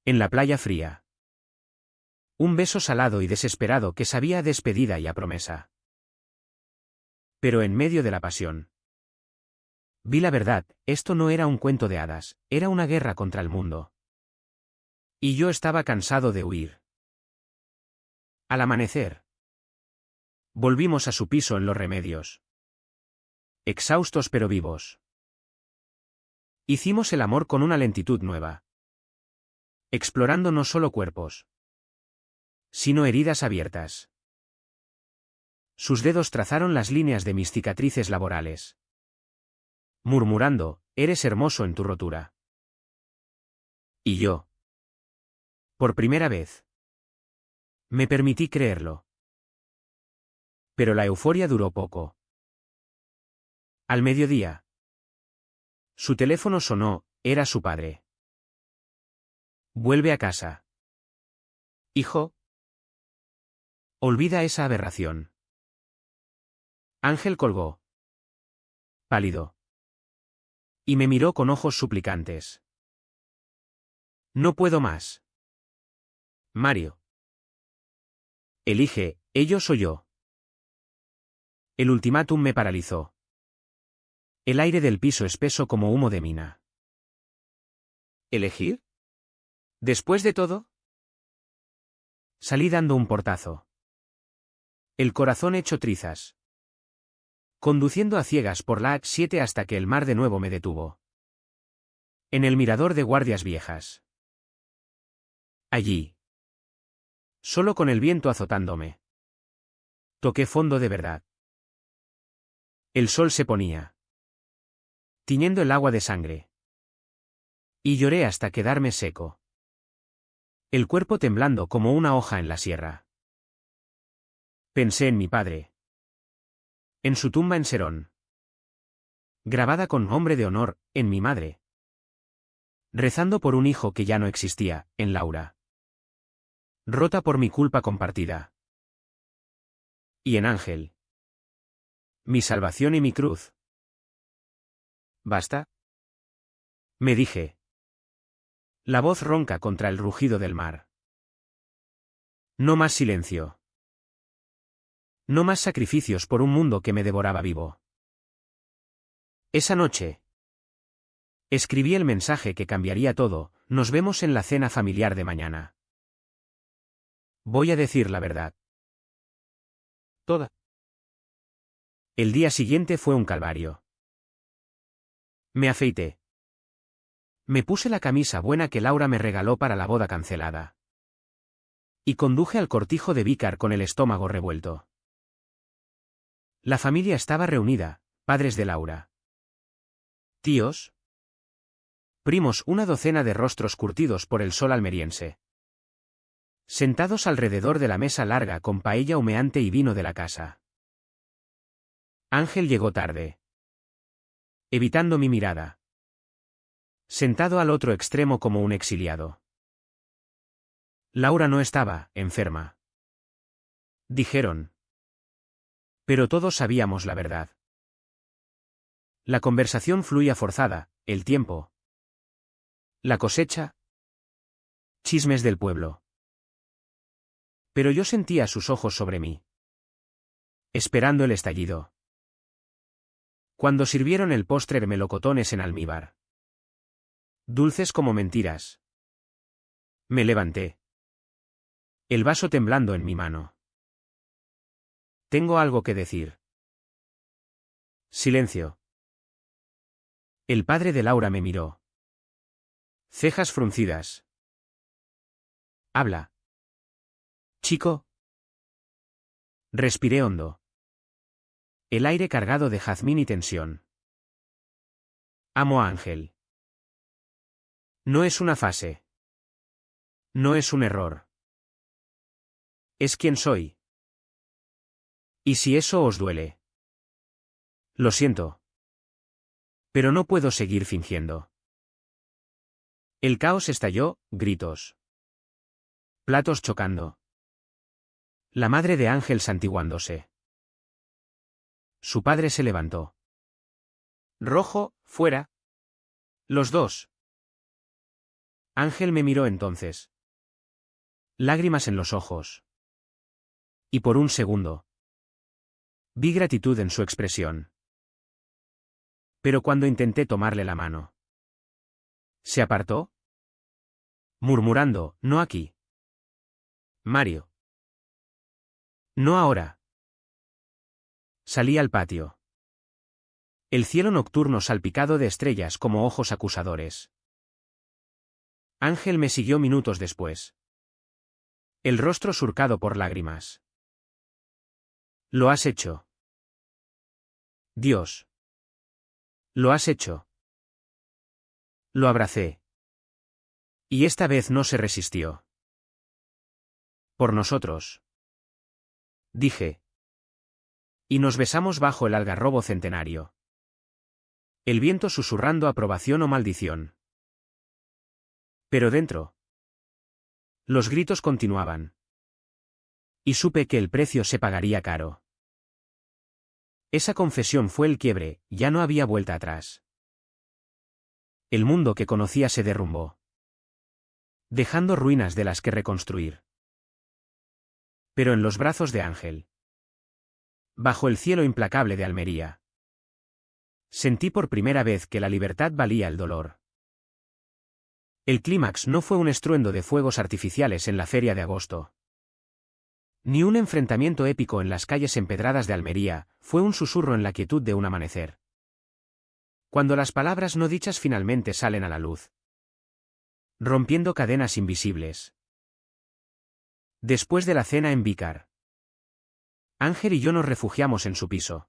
En la playa fría. Un beso salado y desesperado que sabía a despedida y a promesa. Pero en medio de la pasión. Vi la verdad, esto no era un cuento de hadas, era una guerra contra el mundo. Y yo estaba cansado de huir. Al amanecer. Volvimos a su piso en Los Remedios. Exhaustos pero vivos. Hicimos el amor con una lentitud nueva. Explorando no solo cuerpos, sino heridas abiertas. Sus dedos trazaron las líneas de mis cicatrices laborales. Murmurando, eres hermoso en tu rotura. Y yo. Por primera vez. Me permití creerlo. Pero la euforia duró poco. Al mediodía. Su teléfono sonó, era su padre. Vuelve a casa. Hijo. Olvida esa aberración. Ángel colgó. Pálido. Y me miró con ojos suplicantes. No puedo más. Mario. Elige, ellos o yo. El ultimátum me paralizó. El aire del piso espeso como humo de mina. ¿Elegir? ¿Después de todo? Salí dando un portazo. El corazón hecho trizas. Conduciendo a ciegas por la A7 hasta que el mar de nuevo me detuvo. En el mirador de Guardias Viejas. Allí. Solo con el viento azotándome. Toqué fondo de verdad. El sol se ponía, tiñendo el agua de sangre. Y lloré hasta quedarme seco. El cuerpo temblando como una hoja en la sierra. Pensé en mi padre. En su tumba en Serón. Grabada con nombre de honor, en mi madre. Rezando por un hijo que ya no existía, en Laura. Rota por mi culpa compartida. Y en Ángel. Mi salvación y mi cruz. ¿Basta? Me dije. La voz ronca contra el rugido del mar. No más silencio. No más sacrificios por un mundo que me devoraba vivo. Esa noche. Escribí el mensaje que cambiaría todo: nos vemos en la cena familiar de mañana. Voy a decir la verdad. Toda. El día siguiente fue un calvario. Me afeité. Me puse la camisa buena que Laura me regaló para la boda cancelada. Y conduje al cortijo de Vícar con el estómago revuelto. La familia estaba reunida: padres de Laura, tíos, primos, una docena de rostros curtidos por el sol almeriense. Sentados alrededor de la mesa larga con paella humeante y vino de la casa. Ángel llegó tarde, evitando mi mirada. Sentado al otro extremo como un exiliado. Laura no estaba enferma, dijeron. Pero todos sabíamos la verdad. La conversación fluía forzada: el tiempo, la cosecha, chismes del pueblo. Pero yo sentía sus ojos sobre mí, esperando el estallido. Cuando sirvieron el postre, melocotones en almíbar, dulces como mentiras, me levanté, el vaso temblando en mi mano. Tengo algo que decir. Silencio. El padre de Laura me miró. Cejas fruncidas. Habla, chico. Respiré hondo. El aire cargado de jazmín y tensión. Amo a Ángel. No es una fase. No es un error. Es quien soy. Y si eso os duele, lo siento. Pero no puedo seguir fingiendo. El caos estalló: gritos, platos chocando. La madre de Ángel santiguándose. Su padre se levantó. Rojo, fuera. Los dos. Ángel me miró entonces. Lágrimas en los ojos. Y por un segundo vi gratitud en su expresión. Pero cuando intenté tomarle la mano, se apartó, murmurando: no aquí, Mario. No ahora. Salí al patio. El cielo nocturno salpicado de estrellas como ojos acusadores. Ángel me siguió minutos después. El rostro surcado por lágrimas. Lo has hecho. Dios. Lo has hecho. Lo abracé. Y esta vez no se resistió. Por nosotros. Dije. Y nos besamos bajo el algarrobo centenario. El viento susurrando aprobación o maldición. Pero dentro, los gritos continuaban. Y supe que el precio se pagaría caro. Esa confesión fue el quiebre: ya no había vuelta atrás. El mundo que conocía se derrumbó, dejando ruinas de las que reconstruir. Pero en los brazos de Ángel, bajo el cielo implacable de Almería, sentí por primera vez que la libertad valía el dolor. El clímax no fue un estruendo de fuegos artificiales en la feria de agosto, ni un enfrentamiento épico en las calles empedradas de Almería: fue un susurro en la quietud de un amanecer. Cuando las palabras no dichas finalmente salen a la luz, rompiendo cadenas invisibles. Después de la cena en Vícar, Ángel y yo nos refugiamos en su piso,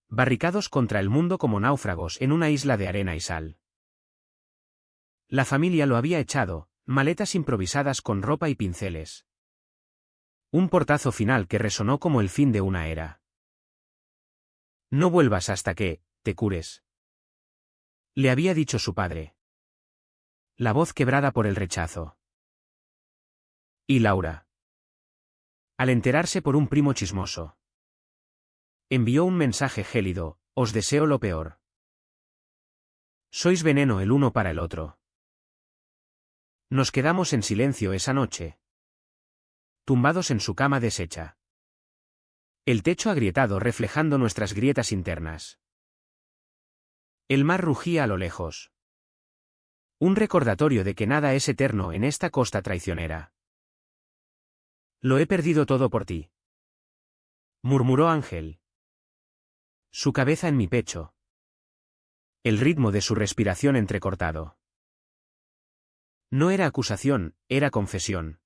barricados contra el mundo como náufragos en una isla de arena y sal. La familia lo había echado: maletas improvisadas con ropa y pinceles. Un portazo final que resonó como el fin de una era. No vuelvas hasta que te cures, le había dicho su padre. La voz quebrada por el rechazo. Y Laura, al enterarse por un primo chismoso, envió un mensaje gélido: os deseo lo peor. Sois veneno el uno para el otro. Nos quedamos en silencio esa noche, tumbados en su cama deshecha. El techo agrietado reflejando nuestras grietas internas. El mar rugía a lo lejos. Un recordatorio de que nada es eterno en esta costa traicionera. Lo he perdido todo por ti, murmuró Ángel. Su cabeza en mi pecho. El ritmo de su respiración entrecortado. No era acusación, era confesión.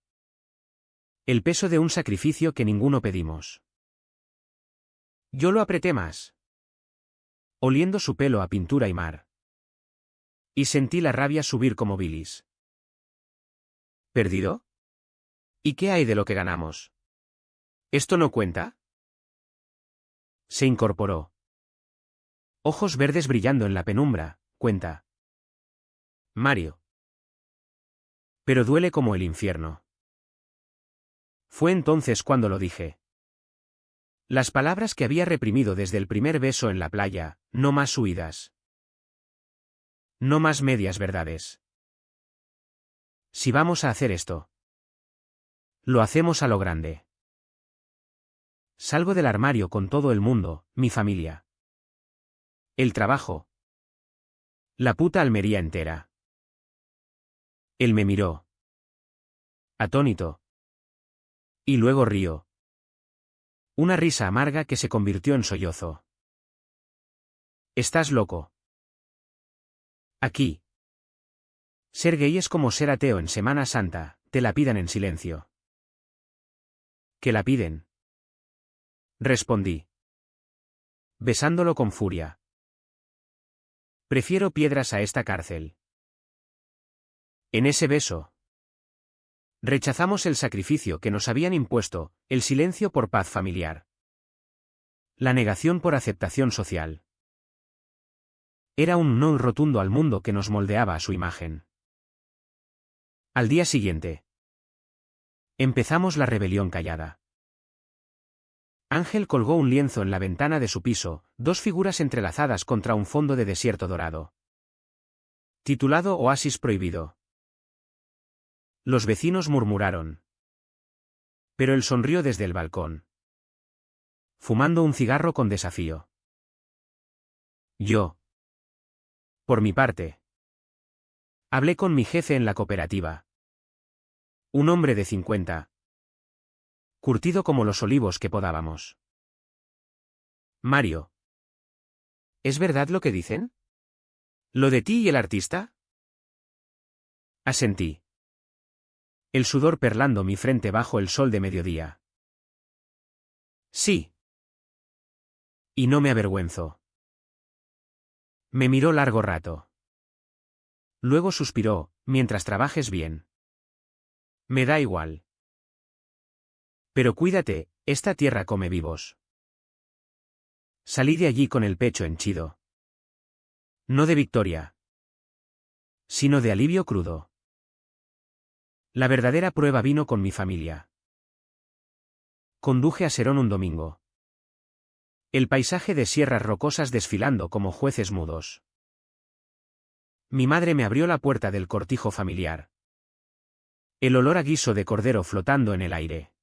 El peso de un sacrificio que ninguno pedimos. Yo lo apreté más, oliendo su pelo a pintura y mar. Y sentí la rabia subir como bilis. ¿Perdido? ¿Y qué hay de lo que ganamos? ¿Esto no cuenta? Se incorporó. Ojos verdes brillando en la penumbra, cuenta. Mario. Pero duele como el infierno. Fue entonces cuando lo dije. Las palabras que había reprimido desde el primer beso en la playa, no más huidas. No más medias verdades. Si vamos a hacer esto, lo hacemos a lo grande. Salgo del armario con todo el mundo, mi familia. El trabajo. La puta Almería entera. Él me miró. Atónito. Y luego rió. Una risa amarga que se convirtió en sollozo. Estás loco. Aquí. Ser gay es como ser ateo en Semana Santa, te la pidan en silencio. ¿Qué la piden? Respondí, besándolo con furia. Prefiero piedras a esta cárcel. En ese beso. Rechazamos el sacrificio que nos habían impuesto, el silencio por paz familiar. La negación por aceptación social. Era un no rotundo al mundo que nos moldeaba a su imagen. Al día siguiente. Empezamos la rebelión callada. Ángel colgó un lienzo en la ventana de su piso, dos figuras entrelazadas contra un fondo de desierto dorado. Titulado Oasis Prohibido. Los vecinos murmuraron. Pero él sonrió desde el balcón. Fumando un cigarro con desafío. Yo. Por mi parte. Hablé con mi jefe en la cooperativa. Un hombre de 50. Curtido como los olivos que podábamos. Mario. ¿Es verdad lo que dicen? ¿Lo de ti y el artista? Asentí. El sudor perlando mi frente bajo el sol de mediodía. Sí. Y no me avergüenzo. Me miró largo rato. Luego suspiró, mientras trabajes bien. Me da igual. Pero cuídate, esta tierra come vivos. Salí de allí con el pecho henchido. No de victoria, sino de alivio crudo. La verdadera prueba vino con mi familia. Conduje a Serón un domingo. El paisaje de sierras rocosas desfilando como jueces mudos. Mi madre me abrió la puerta del cortijo familiar. El olor a guiso de cordero flotando en el aire.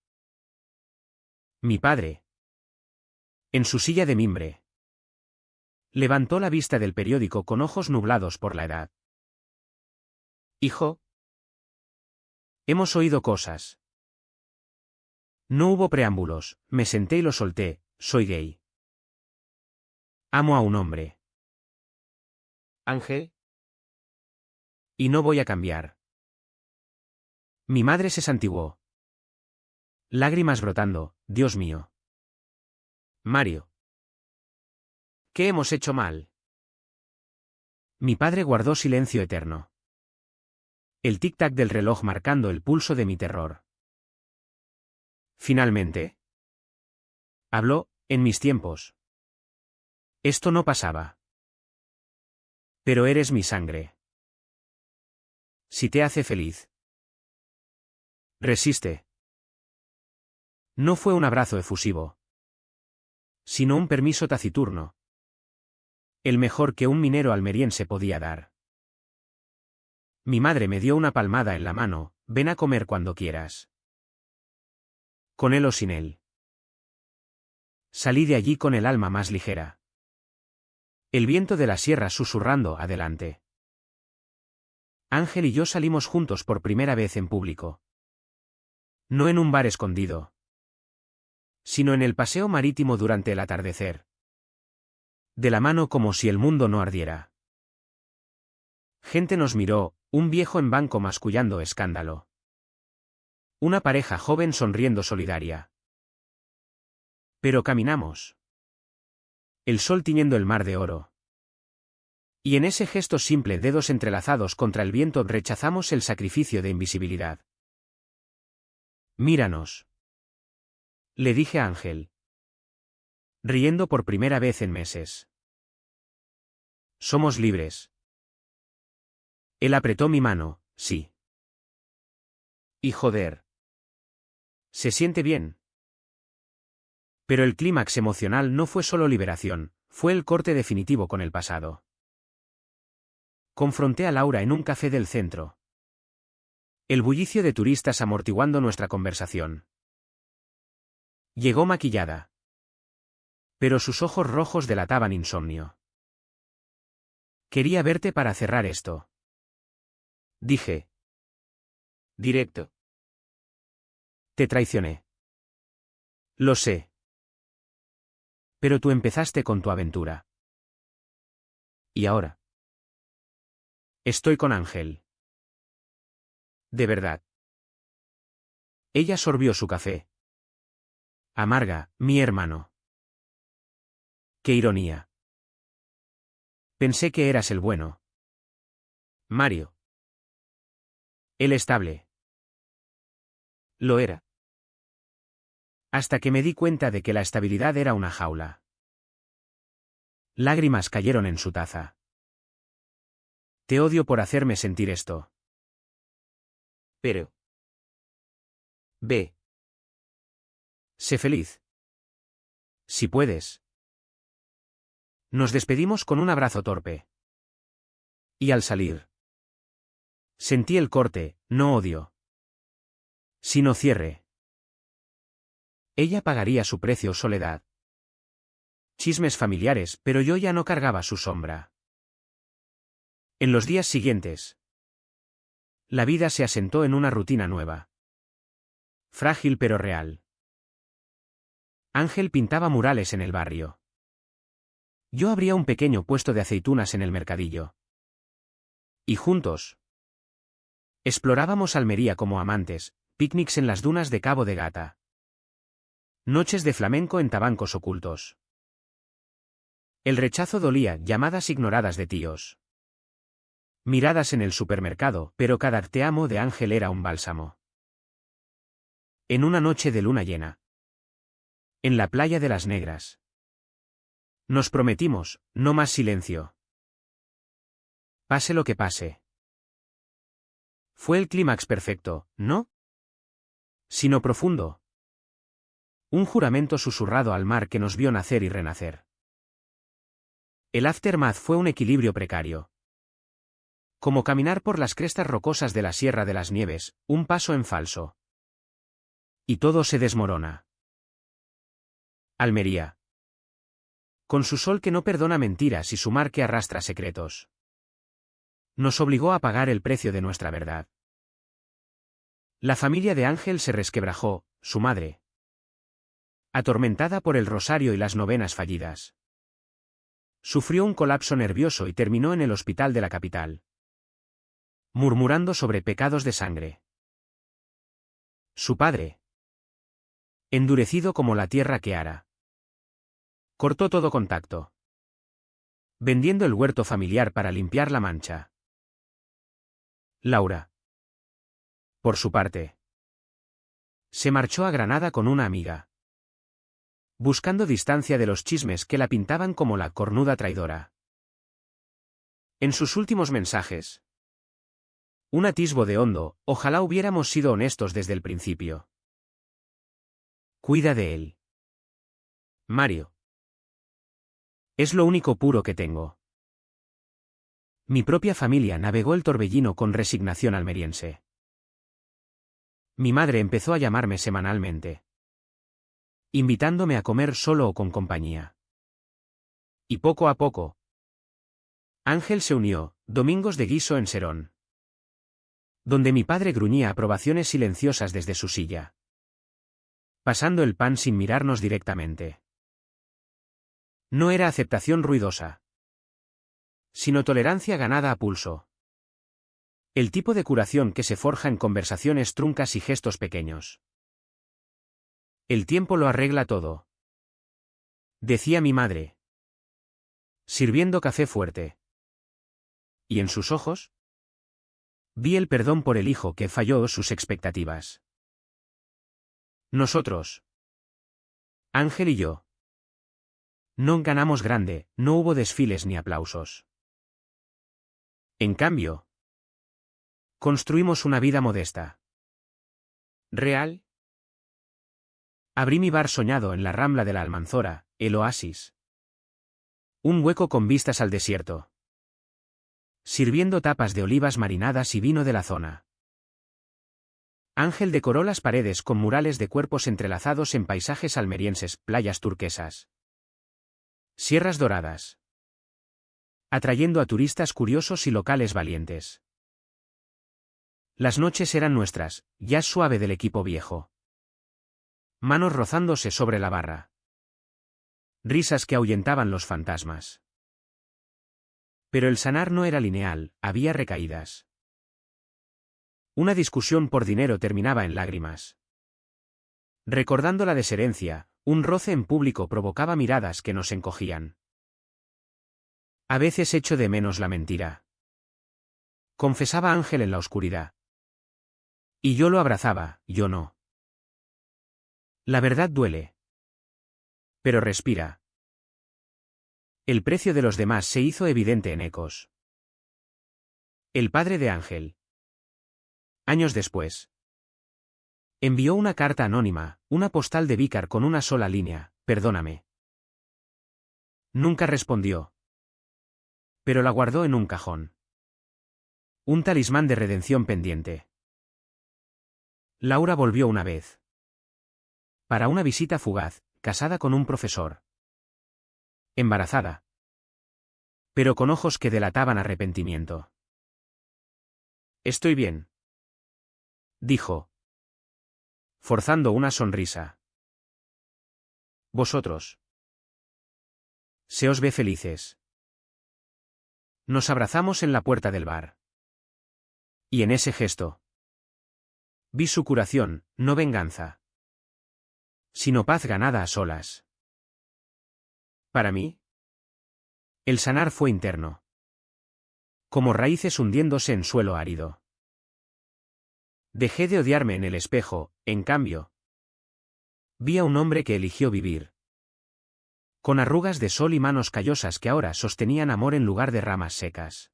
Mi padre. En su silla de mimbre. Levantó la vista del periódico con ojos nublados por la edad. Hijo. Hemos oído cosas. No hubo preámbulos, me senté y lo solté, soy gay. Amo a un hombre. Ángel. Y no voy a cambiar. Mi madre se santiguó. Lágrimas brotando, Dios mío. Mario. ¿Qué hemos hecho mal? Mi padre guardó silencio eterno. El tic-tac del reloj marcando el pulso de mi terror. Finalmente. Habló, en mis tiempos. Esto no pasaba. Pero eres mi sangre. Si te hace feliz. Resiste. No fue un abrazo efusivo. Sino un permiso taciturno. El mejor que un minero almeriense podía dar. Mi madre me dio una palmada en la mano, ven a comer cuando quieras. Con él o sin él. Salí de allí con el alma más ligera. El viento de la sierra susurrando adelante. Ángel y yo salimos juntos por primera vez en público. No en un bar escondido, sino en el paseo marítimo durante el atardecer. De la mano como si el mundo no ardiera. Gente nos miró, un viejo en banco mascullando escándalo. Una pareja joven sonriendo solidaria. Pero caminamos. El sol tiñendo el mar de oro. Y en ese gesto simple, dedos entrelazados contra el viento, rechazamos el sacrificio de invisibilidad. Míranos. Le dije a Ángel. Riendo por primera vez en meses. Somos libres. Él apretó mi mano, sí. Y joder. Se siente bien. Pero el clímax emocional no fue solo liberación, fue el corte definitivo con el pasado. Confronté a Laura en un café del centro. El bullicio de turistas amortiguando nuestra conversación. Llegó maquillada. Pero sus ojos rojos delataban insomnio. Quería verte para cerrar esto. Dije. Directo. Te traicioné. Lo sé. Pero tú empezaste con tu aventura. ¿Y ahora? Estoy con Ángel. De verdad. Ella sorbió su café. Amarga, mi hermano. Qué ironía. Pensé que eras el bueno. Mario. El estable. Lo era. Hasta que me di cuenta de que la estabilidad era una jaula. Lágrimas cayeron en su taza. Te odio por hacerme sentir esto. Pero. Ve. Sé feliz. Si puedes. Nos despedimos con un abrazo torpe. Y al salir. Sentí el corte, no odio. Sino cierre. Ella pagaría su precio soledad. Chismes familiares, pero yo ya no cargaba su sombra. En los días siguientes. La vida se asentó en una rutina nueva. Frágil pero real. Ángel pintaba murales en el barrio. Yo abría un pequeño puesto de aceitunas en el mercadillo. Y juntos. Explorábamos Almería como amantes, picnics en las dunas de Cabo de Gata. Noches de flamenco en tabancos ocultos. El rechazo dolía, llamadas ignoradas de tíos. Miradas en el supermercado, pero cada te amo de Ángel era un bálsamo. En una noche de luna llena. En la playa de las Negras. Nos prometimos, no más silencio. Pase lo que pase. Fue el clímax perfecto, ¿no? Sino profundo. Un juramento susurrado al mar que nos vio nacer y renacer. El aftermath fue un equilibrio precario. Como caminar por las crestas rocosas de la Sierra de las Nieves, un paso en falso. Y todo se desmorona. Almería. Con su sol que no perdona mentiras y su mar que arrastra secretos. Nos obligó a pagar el precio de nuestra verdad. La familia de Ángel se resquebrajó, su madre. Atormentada por el rosario y las novenas fallidas. Sufrió un colapso nervioso y terminó en el hospital de la capital. Murmurando sobre pecados de sangre. Su padre. Endurecido como la tierra que ara. Cortó todo contacto. Vendiendo el huerto familiar para limpiar la mancha. Laura. Por su parte. Se marchó a Granada con una amiga. Buscando distancia de los chismes que la pintaban como la cornuda traidora. En sus últimos mensajes. Un atisbo de hondo, ojalá hubiéramos sido honestos desde el principio. Cuida de él. Mario. Es lo único puro que tengo. Mi propia familia navegó el torbellino con resignación almeriense. Mi madre empezó a llamarme semanalmente. Invitándome a comer solo o con compañía. Y poco a poco, Ángel se unió, domingos de guiso en Serón, donde mi padre gruñía aprobaciones silenciosas desde su silla, pasando el pan sin mirarnos directamente. No era aceptación ruidosa, sino tolerancia ganada a pulso. El tipo de curación que se forja en conversaciones truncas y gestos pequeños. El tiempo lo arregla todo, decía mi madre, sirviendo café fuerte. ¿Y en sus ojos? Vi el perdón por el hijo que falló sus expectativas. Nosotros, Ángel y yo, no ganamos grande, no hubo desfiles ni aplausos. En cambio, construimos una vida modesta. ¿Real? Abrí mi bar soñado en la Rambla de la Almanzora, el oasis. Un hueco con vistas al desierto, sirviendo tapas de olivas marinadas y vino de la zona. Ángel decoró las paredes con murales de cuerpos entrelazados en paisajes almerienses, playas turquesas, sierras doradas, atrayendo a turistas curiosos y locales valientes. Las noches eran nuestras, jazz suave del equipo viejo. Manos rozándose sobre la barra. Risas que ahuyentaban los fantasmas. Pero el sanar no era lineal, había recaídas. Una discusión por dinero terminaba en lágrimas. Recordando la desherencia, un roce en público provocaba miradas que nos encogían. A veces echo de menos la mentira, confesaba Ángel en la oscuridad. Y yo lo abrazaba, yo no. La verdad duele. Pero respira. El precio de los demás se hizo evidente en ecos. El padre de Ángel, años después, envió una carta anónima, una postal de Vícar con una sola línea: perdóname. Nunca respondió, pero la guardó en un cajón. Un talismán de redención pendiente. Laura volvió una vez, para una visita fugaz, casada con un profesor. Embarazada, pero con ojos que delataban arrepentimiento. Estoy bien, dijo, forzando una sonrisa. Vosotros. Se os ve felices. Nos abrazamos en la puerta del bar. Y en ese gesto vi su curación, no venganza, sino paz ganada a solas. Para mí, el sanar fue interno, como raíces hundiéndose en suelo árido. Dejé de odiarme en el espejo, en cambio, vi a un hombre que eligió vivir, con arrugas de sol y manos callosas que ahora sostenían amor en lugar de ramas secas.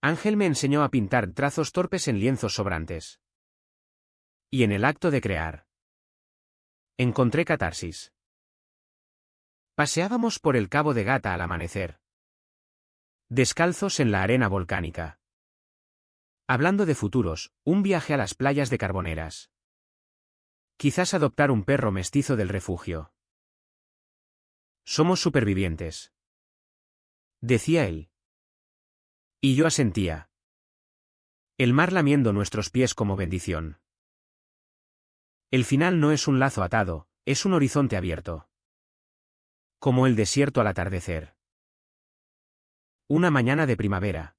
Ángel me enseñó a pintar trazos torpes en lienzos sobrantes. Y en el acto de crear, encontré catarsis. Paseábamos por el Cabo de Gata al amanecer, descalzos en la arena volcánica, hablando de futuros, un viaje a las playas de Carboneras. Quizás adoptar un perro mestizo del refugio. Somos supervivientes, decía él. Y yo asentía. El mar lamiendo nuestros pies como bendición. El final no es un lazo atado, es un horizonte abierto. Como el desierto al atardecer. Una mañana de primavera.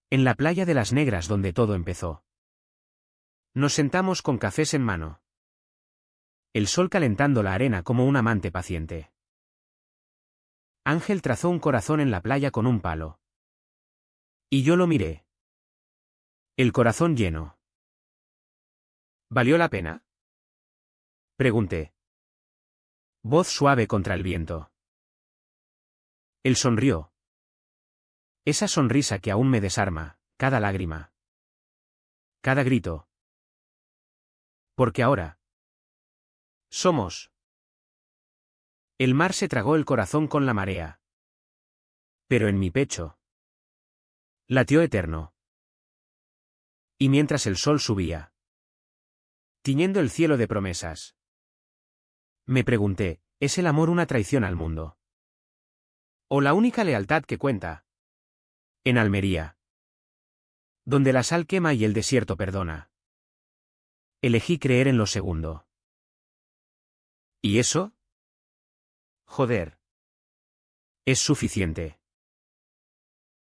En la playa de las Negras donde todo empezó. Nos sentamos con cafés en mano. El sol calentando la arena como un amante paciente. Ángel trazó un corazón en la playa con un palo. Y yo lo miré. El corazón lleno. ¿Valió la pena? Pregunté. Voz suave contra el viento. Él sonrió. Esa sonrisa que aún me desarma, cada lágrima. Cada grito. Porque ahora somos. El mar se tragó el corazón con la marea. Pero en mi pecho latió eterno. Y mientras el sol subía, tiñendo el cielo de promesas, me pregunté, ¿es el amor una traición al mundo? O la única lealtad que cuenta. En Almería. Donde la sal quema y el desierto perdona. Elegí creer en lo segundo. ¿Y eso? Joder. Es suficiente.